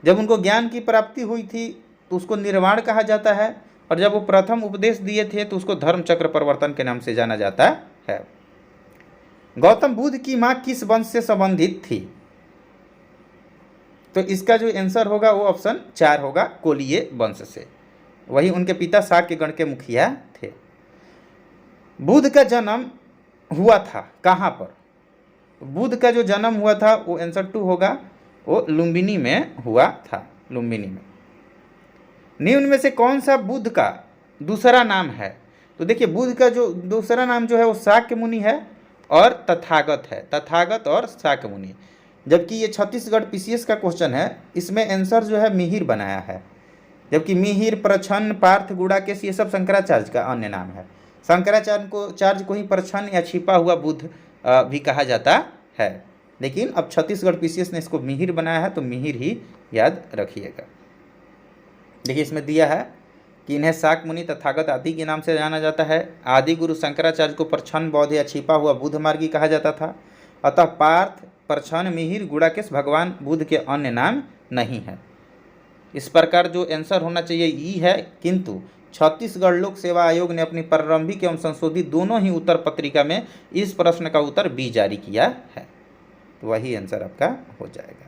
जब उनको ज्ञान की प्राप्ति हुई थी तो उसको निर्वाण कहा जाता है, और जब वो प्रथम उपदेश दिए थे तो उसको धर्म चक्र प्रवर्तन के नाम से जाना जाता है। गौतम बुद्ध की माँ किस वंश से संबंधित थी? तो इसका जो आंसर होगा वो ऑप्शन 4 होगा, कोलीय वंश से। वही उनके पिता शाक्य गण के मुखिया थे। बुद्ध का जन्म हुआ था कहाँ पर? बुद्ध का जो जन्म हुआ था वो आंसर 2 होगा, वो लुम्बिनी में हुआ था, लुम्बिनी में। निम्न में से कौन सा बुद्ध का दूसरा नाम है? तो देखिए, बुद्ध का जो दूसरा नाम जो है वो शाक्य मुनि है और तथागत है, तथागत और शाक्य मुनि। जबकि ये छत्तीसगढ़ पीसीएस का क्वेश्चन है, इसमें आंसर जो है मिहिर बनाया है, जबकि मिहिर, प्रछन्न, पार्थ, गुड़ाकेश ये सब शंकराचार्य का अन्य नाम है। शंकराचार्य को ही प्रछन्न या छिपा हुआ बुद्ध भी कहा जाता है, लेकिन अब छत्तीसगढ़ पीसीएस ने इसको मिहिर बनाया है, तो मिहिर ही याद रखिएगा। देखिए, इसमें दिया है कि इन्हें शाक्य मुनि, तथागत आदि के नाम से जाना जाता है। आदि गुरु शंकराचार्य को प्रछन्न बौद्ध या छिपा हुआ बुद्ध मार्गी कहा जाता था। अतः पार्थ, प्रछन्न, मिहिर, गुड़ाकेश भगवान बुद्ध के अन्य नाम नहीं है। इस प्रकार जो आंसर होना चाहिए ई है, किंतु छत्तीसगढ़ लोक सेवा आयोग ने अपनी प्रारंभिक एवं संशोधित दोनों ही उत्तर पत्रिका में इस प्रश्न का उत्तर बी जारी किया है, तो वही आंसर आपका हो जाएगा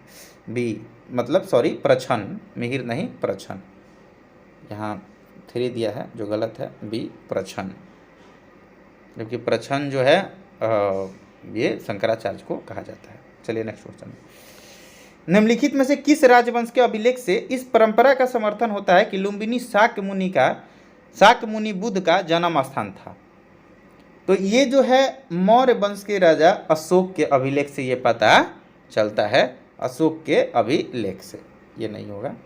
बी, मतलब सॉरी प्रछन्न, मिहिर नहीं प्रछन्न। यहाँ 3 दिया है जो गलत है, बी प्रछन्न, जबकि प्रछन्न जो है ये शंकराचार्य को कहा जाता है। चलिए नेक्स्ट क्वेश्चन। निम्नलिखित में से किस राजवंश के अभिलेख से इस परंपरा का समर्थन होता है कि लुम्बिनी शाक्य मुनि बुद्ध का जन्म स्थान था? तो ये जो है मौर्य वंश के राजा अशोक के अभिलेख से ये पता चलता है, अशोक के अभिलेख से, ये नहीं होगा,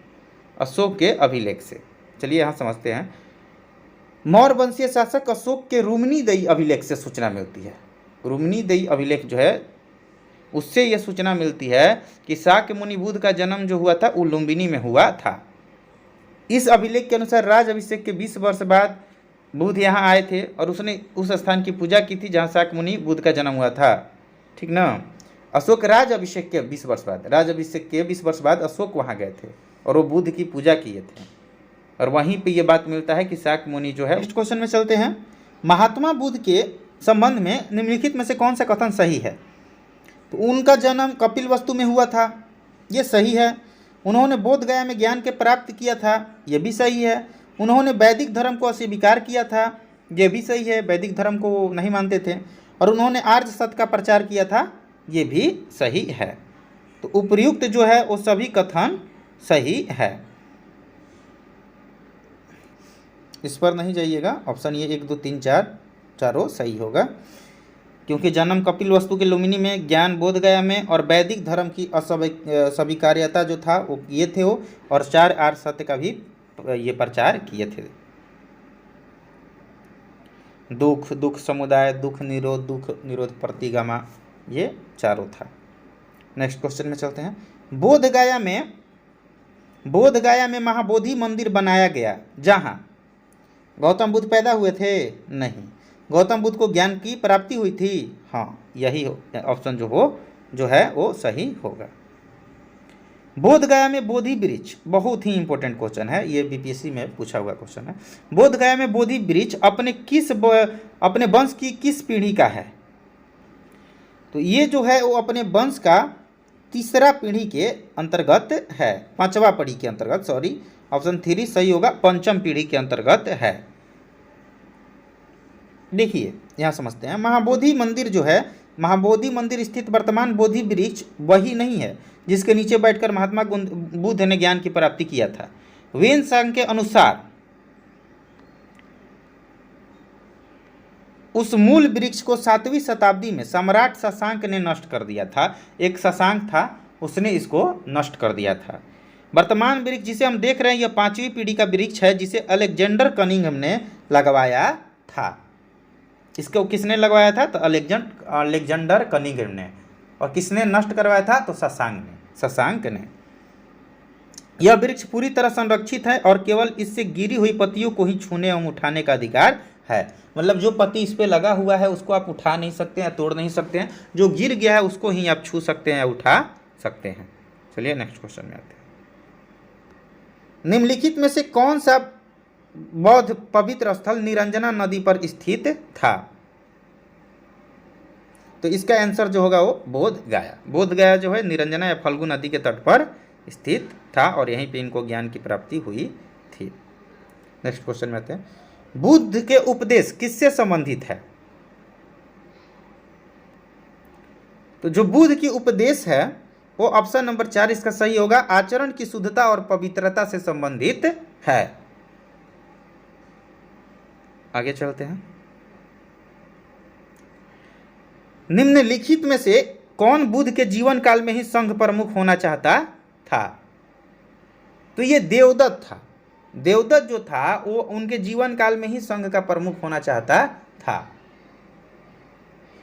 अशोक के अभिलेख से। चलिए यहाँ समझते हैं। मौर्य वंशीय शासक अशोक के रुमनीदेयी अभिलेख से सूचना मिलती है। रुमनीदेयी अभिलेख जो है उससे यह सूचना मिलती है कि शाक्य मुनि बुद्ध का जन्म जो हुआ था वो लुम्बिनी में हुआ था। इस अभिलेख के अनुसार राज अभिषेक के 20 वर्ष बाद बुद्ध यहाँ आए थे और उसने उस स्थान की पूजा की थी जहाँ शाक्य मुनि बुद्ध का जन्म हुआ था, ठीक ना। अशोक राज अभिषेक के 20 वर्ष बाद अशोक वहाँ गए थे और वो बुद्ध की पूजा किए थे, और वहीं पे ये बात मिलता है कि शाक्य मुनि जो है। नेक्स्ट क्वेश्चन में चलते हैं। महात्मा बुद्ध के संबंध में निम्नलिखित में से कौन सा कथन सही है? तो उनका जन्म कपिलवस्तु में हुआ था, ये सही है। उन्होंने बोध गया में ज्ञान के प्राप्त किया था, ये भी सही है। उन्होंने वैदिक धर्म को अस्वीकार किया था, ये भी सही है, वैदिक धर्म को वो नहीं मानते थे। और उन्होंने आर्य सत्य का प्रचार किया था, ये भी सही है। तो उपर्युक्त जो है वो सभी कथन सही है। इस पर नहीं जाइएगा, ऑप्शन ये 1 2 3 4 चारों सही होगा, क्योंकि जन्म कपिलवस्तु के लुम्बिनी में, ज्ञान बोध गया में, और वैदिक धर्म की अस्वीकार्यता जो था वो किए थे वो, और 4 आर्य सत्य का भी ये प्रचार किए थे। दुख समुदाय, दुख निरोध प्रतिगमा, ये चारों था। नेक्स्ट क्वेश्चन में चलते हैं। बोध गया में महाबोधि मंदिर बनाया गया जहाँ गौतम बुद्ध पैदा हुए थे? नहीं। गौतम बुद्ध को ज्ञान की प्राप्ति हुई थी? हाँ, यही ऑप्शन जो है वो सही होगा। बोध गया में बोधि वृक्ष, बहुत ही इंपॉर्टेंट क्वेश्चन है, ये बीपीएससी में पूछा हुआ क्वेश्चन है। बोध गया में बोधि वृक्ष अपने वंश की किस पीढ़ी का है? तो ये जो है वो अपने वंश का 3रा पीढ़ी के अंतर्गत है, 5वां पीढ़ी के अंतर्गत, सॉरी, ऑप्शन 3 सही होगा, 5वीं पीढ़ी के अंतर्गत है। देखिए यहाँ समझते हैं। महाबोधि मंदिर जो है, महाबोधि मंदिर स्थित वर्तमान बोधि वृक्ष वही नहीं है जिसके नीचे बैठकर महात्मा बुद्ध ने ज्ञान की प्राप्ति किया था। वेनसांग के अनुसार उस मूल वृक्ष को 7वीं शताब्दी में सम्राट शशांक ने नष्ट कर दिया था। एक शशांक था, उसने इसको नष्ट कर दिया था। वर्तमान वृक्ष जिसे हम देख रहे हैं, यह 5वीं पीढ़ी का वृक्ष है जिसे अलेक्जेंडर कनिंघम ने लगवाया था। इसको किसने लगवाया था? तो अलेक्जेंडर कनिंघम ने। और किसने नष्ट करवाया था? तो शशांक ने। यह वृक्ष पूरी तरह संरक्षित है और केवल इससे गिरी हुई पत्तियों को ही छूने एवं उठाने का अधिकार है। मतलब जो पत्ती इस पे लगा हुआ है उसको आप उठा नहीं सकते हैं, तोड़ नहीं सकते हैं, जो गिर गया है उसको ही आप छू सकते हैं, उठा सकते हैं। चलिए नेक्स्ट क्वेश्चन में आते हैं। निम्नलिखित में से कौन सा बौद्ध पवित्र स्थल निरंजना नदी पर स्थित था? तो इसका आंसर जो होगा वो बोध गया। बोध गया जो है निरंजना या फल्गु नदी के तट पर स्थित था और यहीं पे इनको ज्ञान की प्राप्ति हुई थी। नेक्स्ट क्वेश्चन में आते हैं, बुद्ध के उपदेश किससे संबंधित है? तो जो बुद्ध की उपदेश है वो ऑप्शन नंबर 4 इसका सही होगा, आचरण की शुद्धता और पवित्रता से संबंधित है। आगे चलते हैं, निम्नलिखित में से कौन बुद्ध के जीवन काल में ही संघ प्रमुख होना चाहता था? तो ये देवदत्त था। देवदत्त जो था वो उनके जीवन काल में ही संघ का प्रमुख होना चाहता था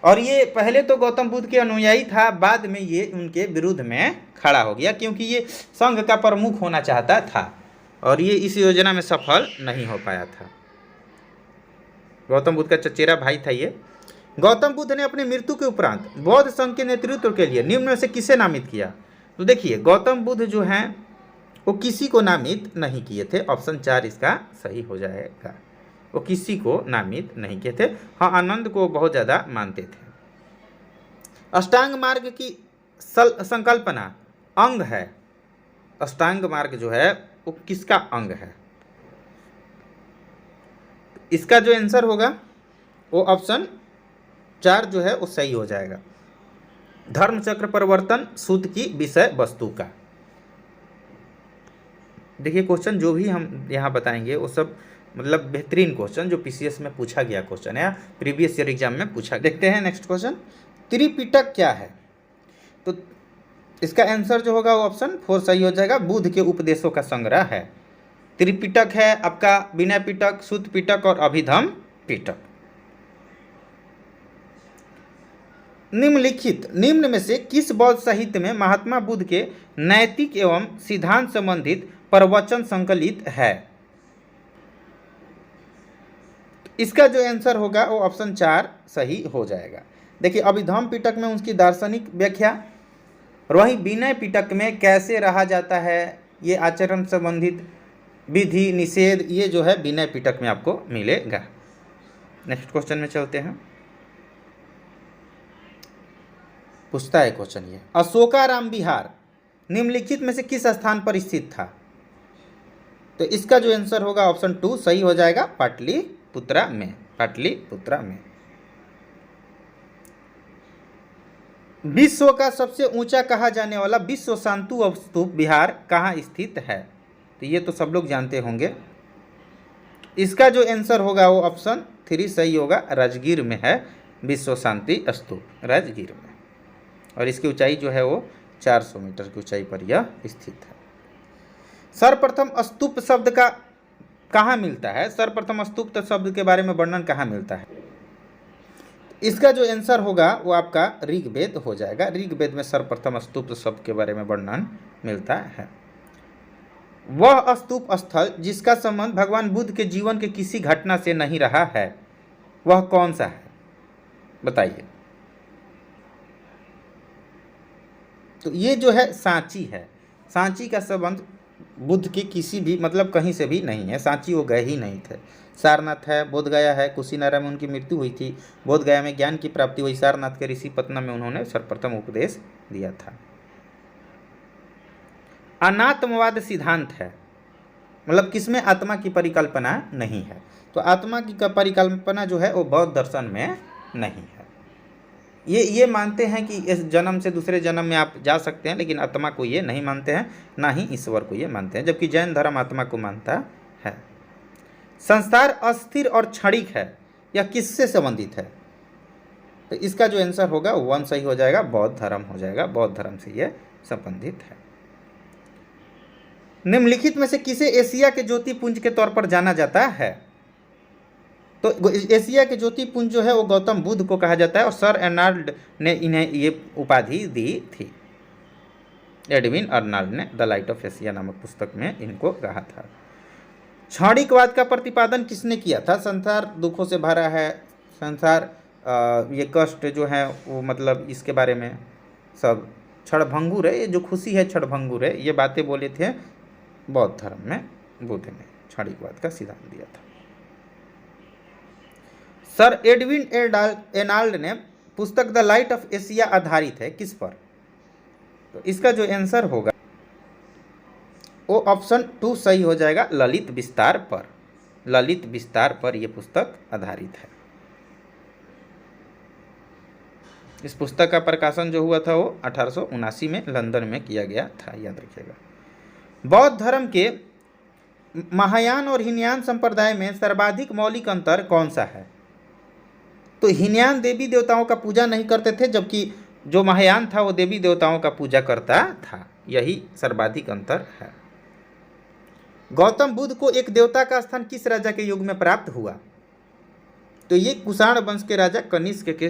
और ये पहले तो गौतम बुद्ध के अनुयायी था, बाद में ये उनके विरुद्ध में खड़ा हो गया क्योंकि ये संघ का प्रमुख होना चाहता था और ये इस योजना में सफल नहीं हो पाया था। गौतम बुद्ध का चचेरा भाई था ये। गौतम बुद्ध ने अपनी मृत्यु के उपरांत बौद्ध संघ के नेतृत्व के लिए निम्न में से किसे नामित किया? तो देखिए गौतम बुद्ध जो हैं वो किसी को नामित नहीं किए थे, ऑप्शन 4 इसका सही हो जाएगा। वो किसी को नामित नहीं किए थे। हाँ, आनंद को बहुत ज़्यादा मानते थे। अष्टांग मार्ग की संकल्पना अंग है। अष्टांग मार्ग जो है वो किसका अंग है? इसका जो आंसर होगा वो ऑप्शन 4 जो है वो सही हो जाएगा। धर्म चक्र परिवर्तन सूत्र की विषय वस्तु का। देखिए क्वेश्चन जो भी हम यहाँ बताएंगे वो सब मतलब बेहतरीन क्वेश्चन जो पीसीएस में पूछा गया क्वेश्चन है, प्रीवियस ईयर एग्जाम में पूछा। देखते हैं नेक्स्ट क्वेश्चन, त्रिपिटक क्या है? तो इसका आंसर जो होगा वो ऑप्शन 4 सही हो जाएगा, बुद्ध के उपदेशों का संग्रह है। त्रिपिटक है आपका विनय पिटक, सुत्त पिटक और अभिधम पिटक। निम्न में से किस बौद्ध साहित्य में महात्मा बुद्ध के नैतिक एवं सिद्धांत संबंधित प्रवचन संकलित है? इसका जो आंसर होगा वो ऑप्शन 4 सही हो जाएगा। देखिए अभिधम पिटक में उसकी दार्शनिक व्याख्या और वहीं विनय पिटक में कैसे रहा जाता है, ये आचरण संबंधित विधि निषेध, ये जो है विनय पिटक में आपको मिलेगा। नेक्स्ट क्वेश्चन में चलते हैं। पूछता है क्वेश्चन ये, अशोकाराम विहार निम्नलिखित में से किस स्थान पर स्थित था? तो इसका जो आंसर होगा ऑप्शन 2 सही हो जाएगा, पाटलिपुत्रा में। पाटलिपुत्रा में। विश्व का सबसे ऊंचा कहा जाने वाला विश्व शांतु स्तूप विहार कहाँ स्थित है? तो ये तो सब लोग जानते होंगे। इसका जो आंसर होगा वो ऑप्शन 3 सही होगा, राजगीर में है विश्व शांति स्तूप, राजगीर में। और इसकी ऊंचाई जो है वो 400 मीटर की ऊंचाई पर यह स्थित है। सर्वप्रथम स्तूप शब्द का कहाँ मिलता है? सर्वप्रथम स्तूप शब्द के बारे में वर्णन कहाँ मिलता है? इसका जो आंसर होगा वो आपका ऋग्वेद हो जाएगा। ऋग्वेद में सर्वप्रथम स्तूप शब्द के बारे में वर्णन मिलता है। वह स्तूप स्थल जिसका संबंध भगवान बुद्ध के जीवन के किसी घटना से नहीं रहा है, वह कौन सा है? बताइए। तो ये जो है सांची है। सांची का संबंध बुद्ध के किसी भी मतलब कहीं से भी नहीं है। सांची वो गए ही नहीं थे। सारनाथ है, बोध गया है, कुशीनारा में उनकी मृत्यु हुई थी, बोध गया में ज्ञान की प्राप्ति हुई, सारनाथ के ऋषि पतना में उन्होंने सर्वप्रथम उपदेश दिया था। अनात्मवाद सिद्धांत है, मतलब किसमें आत्मा की परिकल्पना नहीं है। तो आत्मा की परिकल्पना जो है वो बौद्ध दर्शन में नहीं है। ये मानते हैं कि इस जन्म से दूसरे जन्म में आप जा सकते हैं, लेकिन आत्मा को ये नहीं मानते हैं, ना ही ईश्वर को ये मानते हैं, जबकि जैन धर्म आत्मा को मानता है। संसार अस्थिर और क्षणिक है, यह किससे संबंधित है? तो इसका जो आंसर होगा 1 सही हो जाएगा, बौद्ध धर्म हो जाएगा। बौद्ध धर्म से यह संबंधित है। निम्नलिखित में से किसे एशिया के ज्योतिपुंज के तौर पर जाना जाता है? तो एशिया के ज्योतिपुंज जो है वो गौतम बुद्ध को कहा जाता है और सर अर्नाल्ड ने इन्हें ये उपाधि दी थी। एडविन अर्नाल्ड ने द लाइट ऑफ एशिया नामक पुस्तक में इनको कहा था। क्षणिकवाद का प्रतिपादन किसने किया था? संसार दुखों से भरा है, संसार ये कष्ट जो है वो मतलब इसके बारे में सब क्षणभंगुर है, ये जो खुशी है क्षणभंगुर है, ये बातें बोले थे बौद्ध धर्म में बुद्ध ने क्षणिकवाद का सिद्धांत दिया था। सर एडविन एनाल्ड ने पुस्तक द लाइट ऑफ एशिया आधारित है किस पर? तो इसका जो आंसर होगा वो ऑप्शन 2 सही हो जाएगा, ललित विस्तार पर। ललित विस्तार पर यह पुस्तक आधारित है। इस पुस्तक का प्रकाशन जो हुआ था वो 1879 में लंदन में किया गया था, याद रखिएगा। बौद्ध धर्म के महायान और हीनयान संप्रदाय में सर्वाधिक मौलिक अंतर कौन सा है? तो हीनयान देवी देवताओं का पूजा नहीं करते थे, जबकि जो महायान था वो देवी देवताओं का पूजा करता था। यही सर्वाधिक अंतर है। गौतम बुद्ध को एक देवता का स्थान किस राजा के युग में प्राप्त हुआ? तो ये कुषाण वंश के राजा कनिष्क के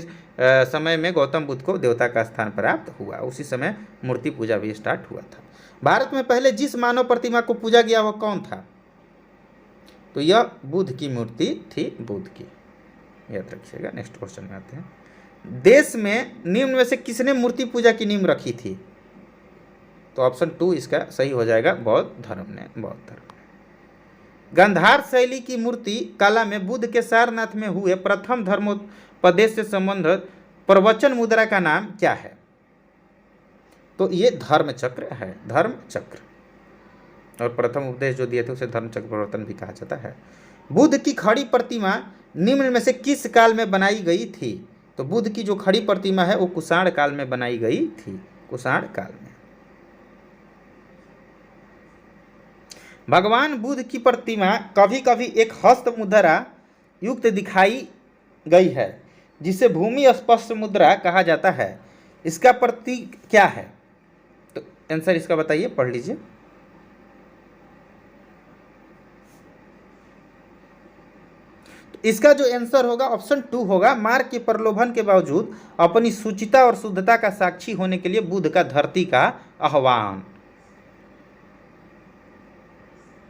समय में गौतम बुद्ध को देवता का स्थान प्राप्त हुआ। उसी समय मूर्ति पूजा भी स्टार्ट हुआ था। भारत में पहले जिस मानव प्रतिमा को पूजा गया वह कौन था? तो यह बुद्ध की मूर्ति थी, बुद्ध की, याद रखिएगा। नेक्स्ट क्वेश्चन में आते हैं। देश में निम्न में से किसने मूर्ति पूजा की नींव रखी थी? तो ऑप्शन 2 इसका सही हो जाएगा, बौद्ध धर्म ने। बौद्ध धर्म ने गांधार शैली की मूर्ति कला में बुद्ध के सारनाथ में हुए प्रथम धर्मोपदेश से संबंधित प्रवचन मुद्रा का नाम क्या है? तो ये धर्म चक्र है, धर्म चक्र। और प्रथम उपदेश जो दिए थे उसे धर्म चक्र प्रवर्तन भी कहा जाता है। बुद्ध की खड़ी प्रतिमा निम्न में से किस काल में बनाई गई थी? तो बुद्ध की जो खड़ी प्रतिमा है वो कुषाण काल में बनाई गई थी, कुषाण काल में। भगवान बुद्ध की प्रतिमा कभी कभी एक हस्त मुद्रा युक्त दिखाई गई है, जिसे भूमि स्पर्श मुद्रा कहा जाता है। इसका प्रतीक क्या है? तो आंसर इसका बताइए, पढ़ लीजिए। इसका जो आंसर होगा ऑप्शन 2 होगा। मार्ग के प्रलोभन के बावजूद अपनी शुचिता और शुद्धता का साक्षी होने के लिए बुद्ध का धरती का आह्वान।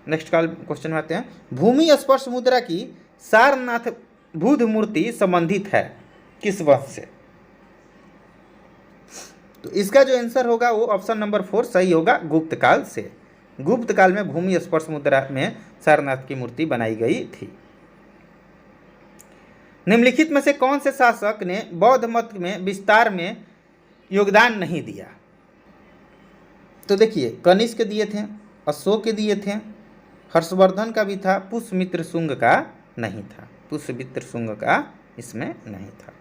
नेक्स्ट क्वेश्चन में आते हैं। भूमि स्पर्श मुद्रा की सारनाथ बुद्ध मूर्ति संबंधित है किस वंश से? तो इसका जो आंसर होगा वो ऑप्शन नंबर 4 सही होगा, गुप्त काल से। गुप्त काल में भूमि स्पर्श मुद्रा में सारनाथ की मूर्ति बनाई गई थी। निम्नलिखित में से कौन से शासक ने बौद्ध मत में विस्तार में योगदान नहीं दिया? तो देखिए, कनिष्क दिए थे, अशोक के दिए थे, हर्षवर्धन का भी था, पुष्यमित्र शुंग का नहीं था। पुष्यमित्र शुंग का इसमें नहीं था।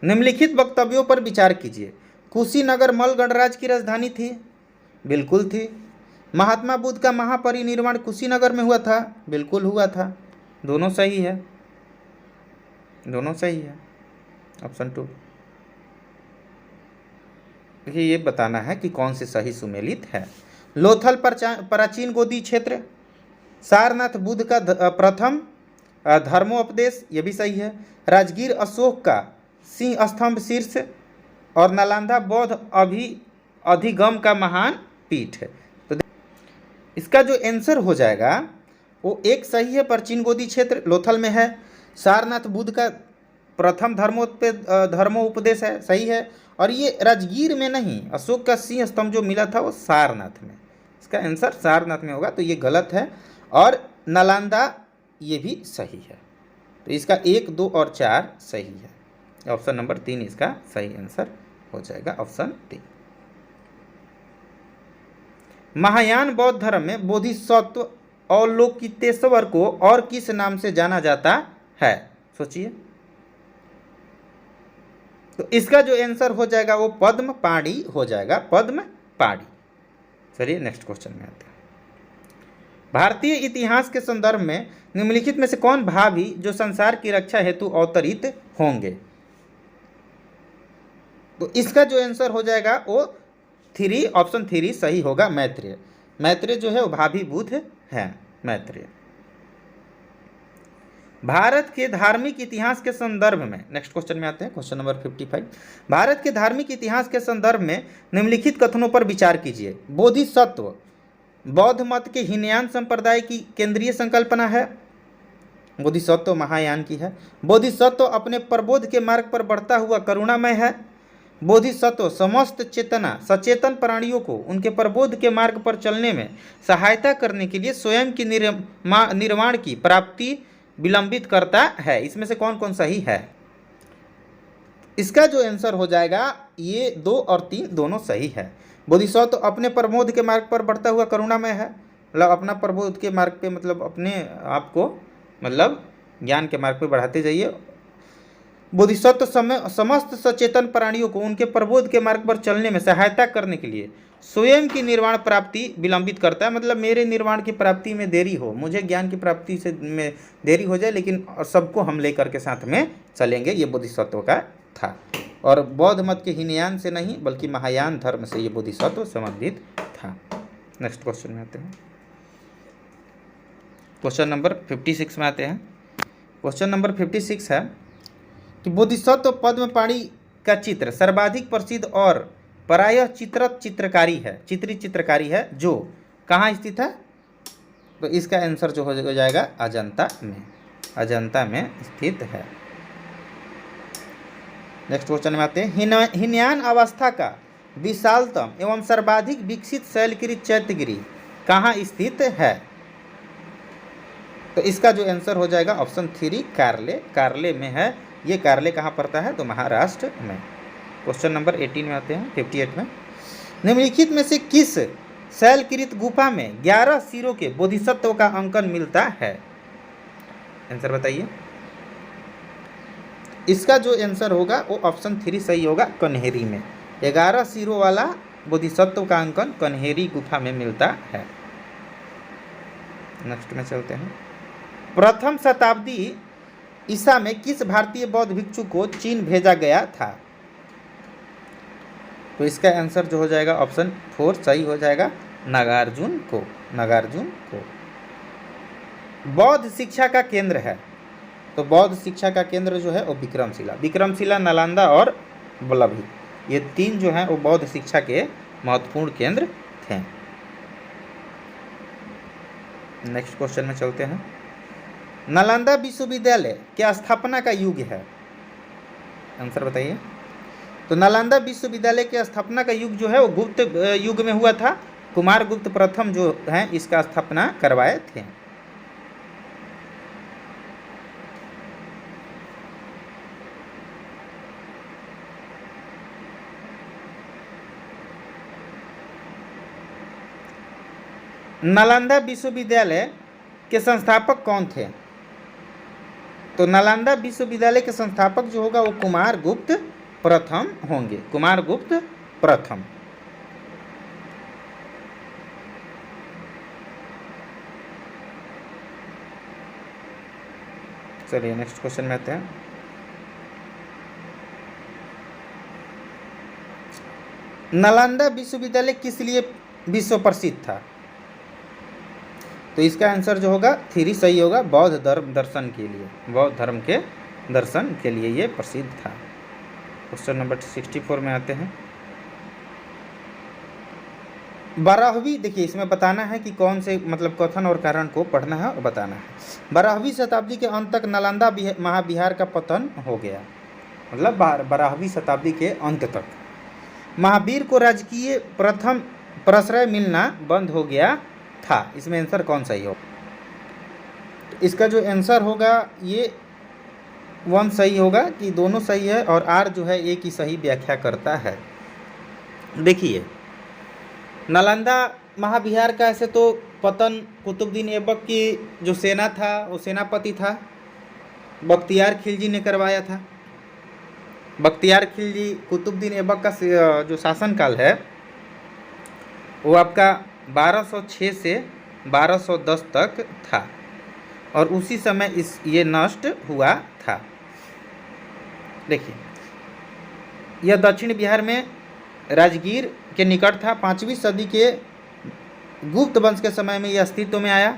निम्नलिखित वक्तव्यों पर विचार कीजिए। कुशीनगर मल गणराज्य की राजधानी थी? बिल्कुल थी। महात्मा बुद्ध का महापरिनिर्वाण कुशीनगर में हुआ था? बिल्कुल हुआ था। दोनों सही है, दोनों सही है, ऑप्शन 2। देखिए, ये बताना है कि कौन से सही सुमेलित है। लोथल प्राचीन गोदी क्षेत्र, सारनाथ बुद्ध का प्रथम धर्मोपदेश, ये भी सही है। राजगीर अशोक का सिंह स्तंभ शीर्ष, और नालंदा बौद्ध अधिगम का महान पीठ है। तो इसका जो आंसर हो जाएगा वो एक सही है, प्राचीन गोदी क्षेत्र लोथल में है। सारनाथ बुद्ध का प्रथम धर्मोपदेश है, सही है। और ये राजगीर में नहीं, अशोक का सिंह स्तंभ जो मिला था वो सारनाथ में। इसका आंसर सारनाथ में होगा, तो ये गलत है। और नालंदा ये भी सही है। तो इसका 1, 2 और 4 सही है। ऑप्शन नंबर 3 इसका सही आंसर हो जाएगा, ऑप्शन 3। महायान बौद्ध धर्म में बोधिसत्व अवलोकितेश्वर को और किस नाम से जाना जाता है? सोचिए। तो इसका जो आंसर हो जाएगा वो पद्म पाणी हो जाएगा, पद्म पाणी। चलिए नेक्स्ट क्वेश्चन में आते हैं। भारतीय इतिहास के संदर्भ में निम्नलिखित में से कौन भावी जो संसार की रक्षा हेतु अवतरित होंगे? तो इसका जो आंसर हो जाएगा वो 3, ऑप्शन 3 सही होगा, मैत्रेय। मैत्रेय जो है वो भावी बुद्ध है, मैत्रेय। भारत के धार्मिक इतिहास के संदर्भ में, नेक्स्ट क्वेश्चन में आते हैं, क्वेश्चन नंबर 55। भारत के धार्मिक इतिहास के संदर्भ में निम्नलिखित कथनों पर विचार कीजिए। बोधिसत्व बौद्ध मत के हीनयान संप्रदाय की केंद्रीय संकल्पना है। बोधिसत्व महायान की है। बोधिसत्व अपने प्रबोध के मार्ग पर बढ़ता हुआ करुणामय है। बोधिसत्व समस्त चेतना सचेतन प्राणियों को उनके प्रबोध के मार्ग पर चलने में सहायता करने के लिए स्वयं की निर्वाण की प्राप्ति विलंबित करता है। इसमें से कौन कौन सही है? इसका जो आंसर हो जाएगा ये 2 और 3 दोनों सही है। बोधिसत्व अपने प्रबोध के मार्ग पर बढ़ता हुआ करुणामय है, मतलब अपना प्रबोध के मार्ग पे मतलब अपने आप को मतलब ज्ञान के मार्ग पे बढ़ाते जाइए। बोधिसत्व समस्त सचेतन प्राणियों को उनके प्रबोध के मार्ग पर चलने में सहायता करने के लिए स्वयं की निर्वाण प्राप्ति विलंबित करता है, मतलब मेरे निर्वाण की प्राप्ति में देरी हो, मुझे ज्ञान की प्राप्ति से में देरी हो जाए, लेकिन सबको हम लेकर के साथ में चलेंगे, ये बोधिसत्व का था। और बौद्ध मत के हीनयान से नहीं बल्कि महायान धर्म से ये बोधिसत्व संबंधित था। नेक्स्ट क्वेश्चन में आते हैं। क्वेश्चन नंबर 56 में आते हैं। क्वेश्चन नंबर 56 है कि बोधिसत्व पद्मपाणि का चित्र सर्वाधिक प्रसिद्ध और प्रायः चित्रकारी है जो कहाँ स्थित है? तो इसका आंसर जो हो जाएगा अजंता में स्थित है। नेक्स्ट क्वेश्चन में आते हैं। हीनयान अवस्था का विशालतम एवं सर्वाधिक विकसित शैलकृत चैत्यगिरी कहाँ स्थित है? तो इसका जो आंसर हो जाएगा ऑप्शन 3 कार्ले में है। ये कार्ले कहाँ पड़ता है? तो महाराष्ट्र में। क्वेश्चन नंबर 18 में आते हैं, 58 में। निम्नलिखित में से किस शैलकृत गुफा में 11 सिरों के बोधिसत्व का अंकन मिलता है? आंसर बताइए। इसका जो आंसर होगा वो ऑप्शन 3 सही होगा, कन्हेरी में। 11 सिरों वाला बोधिसत्व का अंकन कन्हेरी गुफा में मिलता है। नेक्स्ट में चलते हैं। प्रथम शताब्दी ईसा में किस भारतीय बौद्ध भिक्षु को चीन भेजा गया था? तो इसका आंसर जो हो जाएगा ऑप्शन 4 सही हो जाएगा, नागार्जुन को। बौद्ध शिक्षा का केंद्र है, तो बौद्ध शिक्षा का केंद्र जो है वो विक्रमशिला, नालंदा और वल्लभी, ये 3 जो हैं वो बौद्ध शिक्षा के महत्वपूर्ण केंद्र थे। नेक्स्ट क्वेश्चन में चलते हैं। नालंदा विश्वविद्यालय के स्थापना का युग है? आंसर बताइए। तो नालंदा विश्वविद्यालय के स्थापना का युग जो है वो गुप्त युग में हुआ था। कुमार गुप्त प्रथम जो हैं इसका स्थापना करवाए थे। नालंदा विश्वविद्यालय के संस्थापक कौन थे? तो नालंदा विश्वविद्यालय के संस्थापक जो होगा वो कुमार गुप्त प्रथम होंगे, चलिए नेक्स्ट क्वेश्चन में आते हैं। नालंदा विश्वविद्यालय किस लिए विश्व प्रसिद्ध था? तो इसका आंसर जो होगा 3 सही होगा, बौद्ध धर्म के दर्शन के लिए ये प्रसिद्ध था। क्वेश्चन नंबर 64 में आते हैं। 12वीं, देखिए इसमें बताना है कि कौन से मतलब कथन और कारण को पढ़ना है और बताना है। 12वीं शताब्दी के अंत तक नालंदा महाविहार का पतन हो गया, मतलब 12वीं शताब्दी के अंत तक महावीर को राजकीय प्रथम प्रश्रय मिलना बंद हो गया था। इसमें आंसर कौन सही हो? इसका जो आंसर होगा ये 1 सही होगा कि दोनों सही है, और R जो है एक ही सही व्याख्या करता है। देखिए नालंदा महाविहार का ऐसे तो पतन कुतुबुद्दीन ऐबक की जो सेना था वो सेनापति था, बख्तियार खिलजी ने करवाया था। बख्तियार खिलजी कुतुबुद्दीन ऐबक का जो शासनकाल है वो आपका 1206 से 1210 तक था, और उसी समय ये नष्ट हुआ था। देखिए यह दक्षिण बिहार में राजगीर के निकट था। 5वीं सदी के गुप्त वंश के समय में यह अस्तित्व में आया।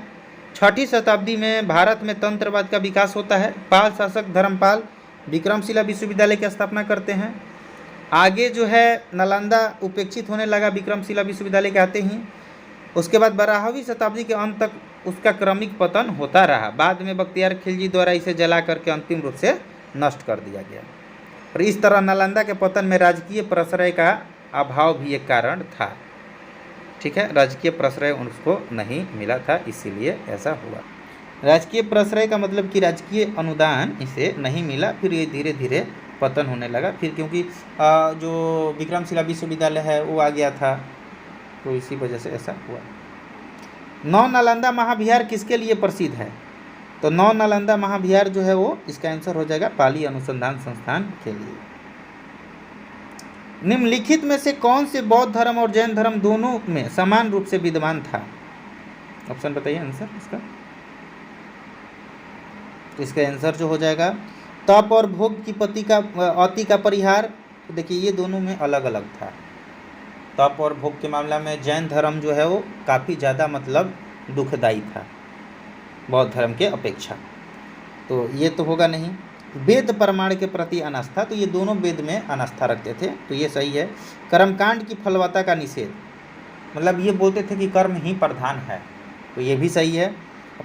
6ठी शताब्दी में भारत में तंत्रवाद का विकास होता है। पाल शासक धर्मपाल विक्रमशिला विश्वविद्यालय की स्थापना करते हैं। आगे जो है नालंदा उपेक्षित होने लगा विक्रमशिला विश्वविद्यालय के आते ही। उसके बाद 12वीं शताब्दी के अंत तक उसका क्रमिक पतन होता रहा। बाद में बख्तियार खिलजी द्वारा इसे जला करके अंतिम रूप से नष्ट कर दिया गया। और इस तरह नालंदा के पतन में राजकीय प्रश्रय का अभाव भी एक कारण था। ठीक है, राजकीय प्रश्रय उसको नहीं मिला था, इसीलिए ऐसा हुआ। राजकीय प्रश्रय का मतलब कि राजकीय अनुदान इसे नहीं मिला, फिर ये धीरे धीरे पतन होने लगा। फिर क्योंकि जो विक्रमशिला विश्वविद्यालय है वो आ गया था, तो इसी वजह से ऐसा हुआ। नौ नालंदा महाविहार किसके लिए प्रसिद्ध है? तो नौ नालंदा महाविहार जो है वो इसका आंसर हो जाएगा पाली अनुसंधान संस्थान के लिए। निम्नलिखित में से कौन से बौद्ध धर्म और जैन धर्म दोनों में समान रूप से विद्यमान था? ऑप्शन बताइए आंसर इसका। तो इसका आंसर जो हो जाएगा तप और भोग की अति का परिहार। तो देखिए ये दोनों में अलग अलग था। तप और भोग के मामला में जैन धर्म जो है वो काफ़ी ज़्यादा मतलब दुखदायी था बौद्ध धर्म के अपेक्षा, तो ये तो होगा नहीं। वेद प्रमाण के प्रति अनास्था, तो ये दोनों वेद में अनास्था रखते थे, तो ये सही है। कर्मकांड की फलवत्ता का निषेध, मतलब ये बोलते थे कि कर्म ही प्रधान है, तो ये भी सही है।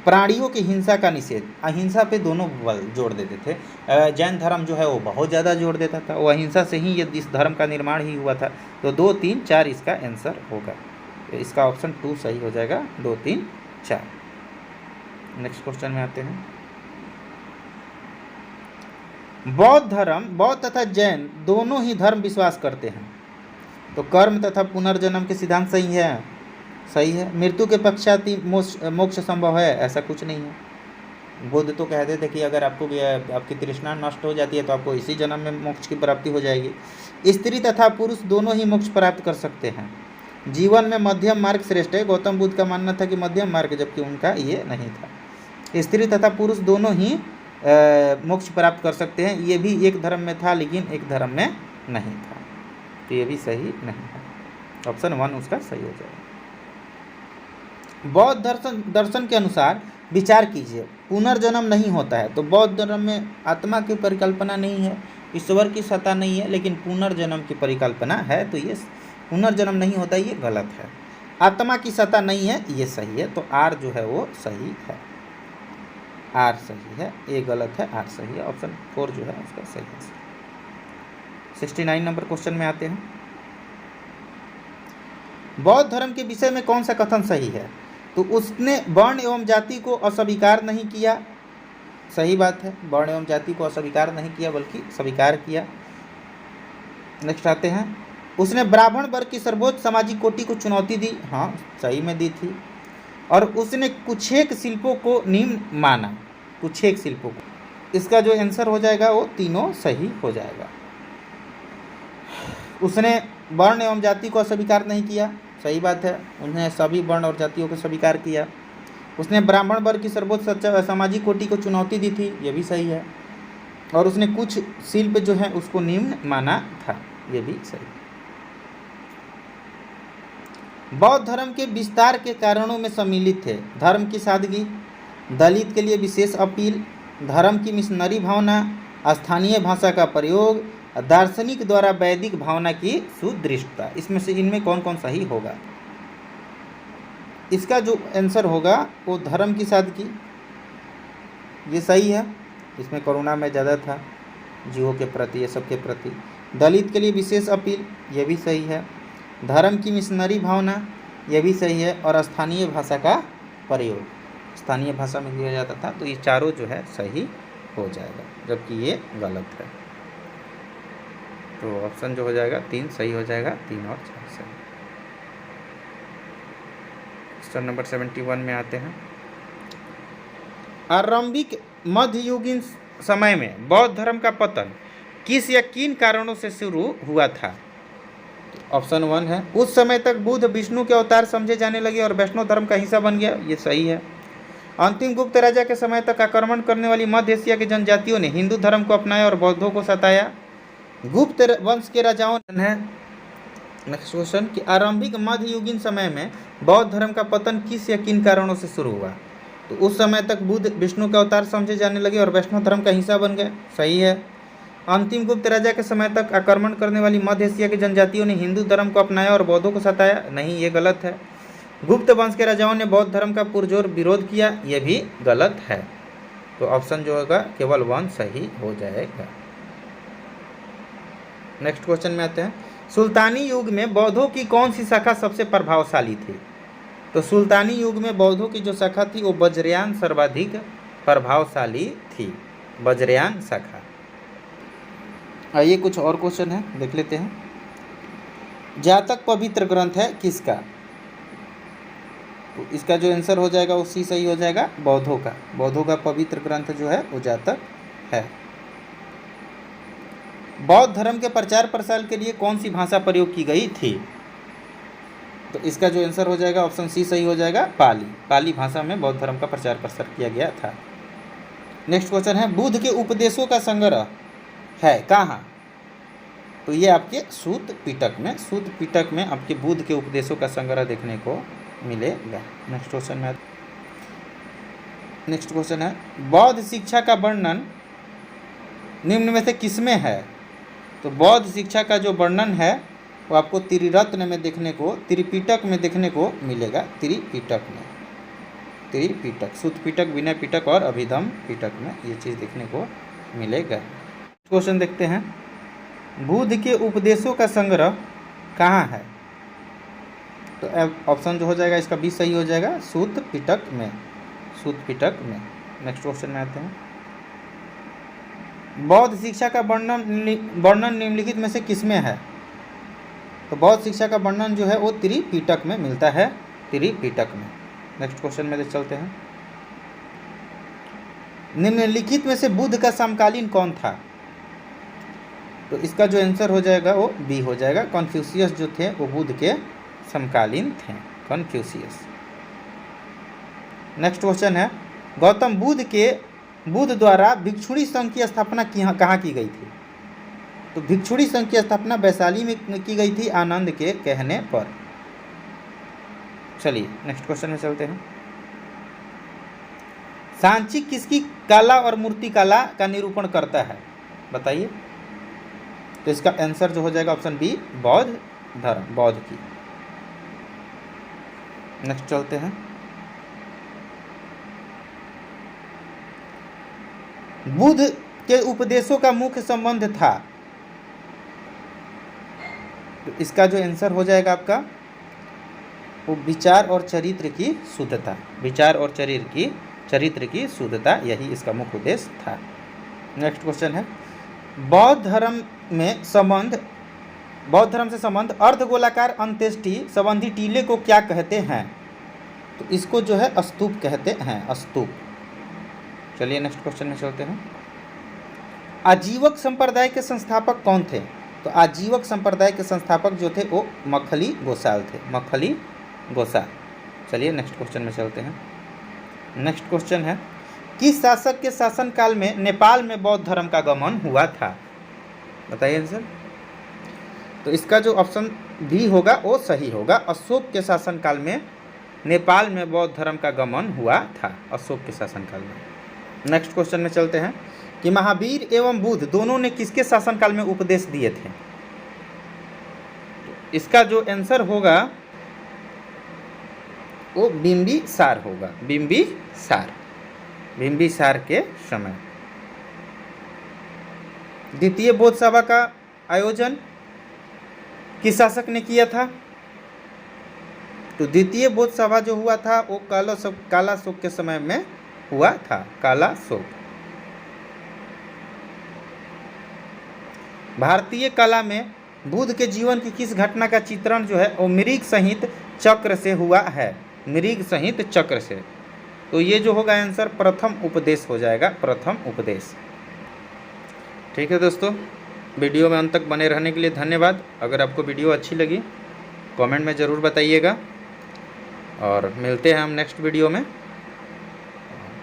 प्राणियों की हिंसा का निषेध, अहिंसा पे दोनों बल जोड़ देते थे। जैन धर्म जो है वो बहुत ज़्यादा जोड़ देता था, वो अहिंसा से ही ये इस धर्म का निर्माण ही हुआ था। तो 2, 3, 4 इसका आंसर होगा, तो इसका ऑप्शन 2 सही हो जाएगा। 2, 3, 4। नेक्स्ट क्वेश्चन में आते हैं। बौद्ध तथा जैन दोनों ही धर्म विश्वास करते हैं, तो कर्म तथा पुनर्जन्म के सिद्धांत सही है। सही है। मृत्यु के पश्चात ही मोक्ष संभव है, ऐसा कुछ नहीं है। बुद्ध तो कहते थे कि अगर आपकी तृष्णा नष्ट हो जाती है तो आपको इसी जन्म में मोक्ष की प्राप्ति हो जाएगी। स्त्री तथा पुरुष दोनों ही मोक्ष प्राप्त कर सकते हैं। जीवन में मध्यम मार्ग श्रेष्ठ है। गौतम बुद्ध का मानना था कि मध्यम मार्ग, जबकि उनका ये नहीं था। स्त्री तथा पुरुष दोनों ही मोक्ष प्राप्त कर सकते हैं, ये भी एक धर्म में था लेकिन एक धर्म में नहीं था, तो ये भी सही नहीं है। ऑप्शन 1 उसका सही हो जाएगा। बौद्ध दर्शन के अनुसार विचार कीजिए, पुनर्जन्म नहीं होता है, तो बौद्ध धर्म में आत्मा की परिकल्पना नहीं है, ईश्वर की सत्ता नहीं है, लेकिन पुनर्जन्म की परिकल्पना है, तो ये पुनर्जन्म नहीं होता, ये गलत है। आत्मा की सत्ता नहीं है, ये सही है, तो आर जो है वो सही है। आर सही है, ए गलत है, आर सही है। ऑप्शन 4 जो है उसका सही है। 69 नंबर क्वेश्चन में आते हैं। बौद्ध धर्म के विषय में कौन सा कथन सही है? तो उसने वर्ण एवं जाति को अस्वीकार नहीं किया, सही बात है। वर्ण एवं जाति को अस्वीकार नहीं किया बल्कि स्वीकार किया। नेक्स्ट आते हैं। उसने ब्राह्मण वर्ग की सर्वोच्च सामाजिक कोटि को चुनौती दी, हाँ सही में दी थी। और उसने कुछेक शिल्पों को निम्न माना, कुछेक शिल्पों को, इसका जो आंसर हो जाएगा वो तीनों सही हो जाएगा। उसने वर्ण एवं जाति को अस्वीकार नहीं किया, सही बात है, उन्हें सभी वर्ण और जातियों को स्वीकार किया। उसने ब्राह्मण वर्ग की सर्वोच्च सामाजिक कोटि को चुनौती दी थी, ये भी सही है। और उसने कुछ शिल्प जो है उसको निम्न माना था, ये भी सही। बौद्ध धर्म के विस्तार के कारणों में सम्मिलित थे धर्म की सादगी, दलित के लिए विशेष अपील, धर्म की मिशनरी भावना, स्थानीय भाषा का प्रयोग, दार्शनिक द्वारा वैदिक भावना की सुदृढ़ता। इसमें से इनमें कौन कौन सही होगा? इसका जो आंसर होगा वो धर्म की सादगी, ये सही है, इसमें करुणा में ज़्यादा था जीवों के प्रति, ये सबके प्रति। दलित के लिए विशेष अपील, ये भी सही है। धर्म की मिशनरी भावना, ये भी सही है। और स्थानीय भाषा का प्रयोग, स्थानीय भाषा में दिया जाता था, तो ये चारों जो है सही हो जाएगा, जबकि ये गलत है। तो ऑप्शन जो हो जाएगा 3 सही हो जाएगा, 3 और 4 सही। क्वेश्चन नंबर 71 में आते हैं। आरंभिक मध्ययुगीन समय में बौद्ध धर्म का पतन किस या किन कारणों से शुरू हुआ था? ऑप्शन 1 है, उस समय तक बुद्ध विष्णु के अवतार समझे जाने लगे और वैष्णव धर्म का हिस्सा बन गया, ये सही है। अंतिम गुप्त राजा के समय तक आक्रमण करने वाली मध्य एशिया की जनजातियों ने हिंदू धर्म को अपनाया और बौद्धों को सताया। गुप्त वंश के राजाओं ने, नेक्स्ट क्वेश्चन, कि आरंभिक मध्ययुगीन समय में बौद्ध धर्म का पतन किस या किन कारणों से शुरू हुआ? तो उस समय तक बुद्ध विष्णु के अवतार समझे जाने लगे और वैष्णव धर्म का हिस्सा बन गए, सही है। अंतिम गुप्त राजा के समय तक आक्रमण करने वाली मध्य एशिया की जनजातियों ने हिंदू धर्म को अपनाया और बौद्धों को सताया, नहीं, ये गलत है। गुप्त वंश के राजाओं ने बौद्ध धर्म का पुरजोर विरोध किया, ये भी गलत है। तो ऑप्शन जो होगा केवल 1 सही हो जाएगा। नेक्स्ट क्वेश्चन में आते हैं, सुल्तानी युग में बौद्धों की कौन सी शाखा सबसे प्रभावशाली थी? तो सुल्तानी युग में बौद्धों की जो शाखा थी वो वज्रयान सर्वाधिक प्रभावशाली थी, वज्रयान शाखा। आइए कुछ और क्वेश्चन है देख लेते हैं। जातक पवित्र ग्रंथ है किसका? तो इसका जो आंसर हो जाएगा वो सी सही हो जाएगा, बौद्धों का। बौद्धों का पवित्र ग्रंथ जो है वो जातक है। बौद्ध धर्म के प्रचार प्रसार के लिए कौन सी भाषा प्रयोग की गई थी? तो इसका जो आंसर हो जाएगा ऑप्शन सी सही हो जाएगा, पाली। पाली भाषा में बौद्ध धर्म का प्रचार प्रसार किया गया था। नेक्स्ट क्वेश्चन है, बुद्ध के उपदेशों का संग्रह है कहाँ? तो ये आपके सूत पिटक में, सूत पिटक में आपके बुद्ध के उपदेशों का संग्रह देखने को मिलेगा। नेक्स्ट क्वेश्चन है, बौद्ध शिक्षा का वर्णन निम्न में से किसमें है? तो बौद्ध शिक्षा का जो वर्णन है वो आपको त्रिरत्न में देखने को, त्रिपिटक में देखने को मिलेगा। त्रिपिटक में, त्रिपिटक, सूत पिटक, विनय पिटक और अभिधम पिटक में ये चीज़ देखने को मिलेगा। क्वेश्चन देखते हैं, बुद्ध के उपदेशों का संग्रह कहाँ है? तो ऑप्शन जो हो जाएगा इसका बी सही हो जाएगा, सूत पिटक में, सूत पिटक में। नेक्स्ट क्वेश्चन में आते हैं, बौद्ध शिक्षा का वर्णन निम्नलिखित में से किसमें है? तो बौद्ध शिक्षा का वर्णन जो है वो त्रिपिटक में मिलता है, त्रिपिटक में। नेक्स्ट क्वेश्चन में चलते हैं, निम्नलिखित में से बुद्ध का समकालीन कौन था? तो इसका जो आंसर हो जाएगा वो बी हो जाएगा, कन्फ्यूशियस जो थे वो बुद्ध के समकालीन थे, कन्फ्यूशियस। नेक्स्ट क्वेश्चन है, गौतम बुद्ध द्वारा भिक्षुणी संघ की स्थापना कहाँ की गई थी? तो भिक्षुणी संघ की स्थापना वैशाली में की गई थी आनंद के कहने पर। चलिए नेक्स्ट क्वेश्चन में चलते हैं, सांची किसकी कला और मूर्ति कला का निरूपण करता है? बताइए। तो इसका आंसर जो हो जाएगा ऑप्शन बी, बौद्ध धर्म, बौद्ध की। नेक्स्ट चलते हैं, बुद्ध के उपदेशों का मुख्य संबंध था। तो इसका जो आंसर हो जाएगा आपका वो विचार और चरित्र की शुद्धता, विचार और चरित्र की शुद्धता, यही इसका मुख्य उद्देश्य था। नेक्स्ट क्वेश्चन है, बौद्ध धर्म से संबंध अर्धगोलाकार अंत्येष्टि संबंधी टीले को क्या कहते हैं? तो इसको जो है स्तूप कहते हैं, स्तूप। चलिए नेक्स्ट क्वेश्चन में चलते हैं, आजीवक संप्रदाय के संस्थापक कौन थे? तो आजीवक संप्रदाय के संस्थापक जो थे वो मखली गोसाल थे, मखली गोसाल। चलिए नेक्स्ट क्वेश्चन में चलते हैं। नेक्स्ट क्वेश्चन है, किस शासक के शासनकाल में नेपाल में बौद्ध धर्म का गमन हुआ था? बताइए आंसर। तो इसका जो ऑप्शन बी होगा वो सही होगा, अशोक के शासनकाल में नेपाल में बौद्ध धर्म का गमन हुआ था, अशोक के शासनकाल में। नेक्स्ट क्वेश्चन में चलते हैं कि महावीर एवं बुद्ध दोनों ने किसके शासनकाल में उपदेश दिए थे? इसका जो आंसर होगा वो बिंबिसार होगा, बिंबिसार के समय। द्वितीय बौद्ध सभा का आयोजन किस शासक ने किया था? तो द्वितीय बौद्ध सभा जो हुआ था वो कालाशोक के समय में हुआ था, कालाशोक। भारतीय कला में बुद्ध के जीवन की किस घटना का चित्रण जो है वो मृग सहित चक्र से हुआ है, मृग सहित चक्र से। तो ये जो होगा आंसर प्रथम उपदेश हो जाएगा, प्रथम उपदेश। ठीक है दोस्तों, वीडियो में अंत तक बने रहने के लिए धन्यवाद। अगर आपको वीडियो अच्छी लगी कमेंट में ज़रूर बताइएगा और मिलते हैं हम नेक्स्ट वीडियो में।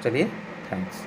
चलिए, थैंक्स।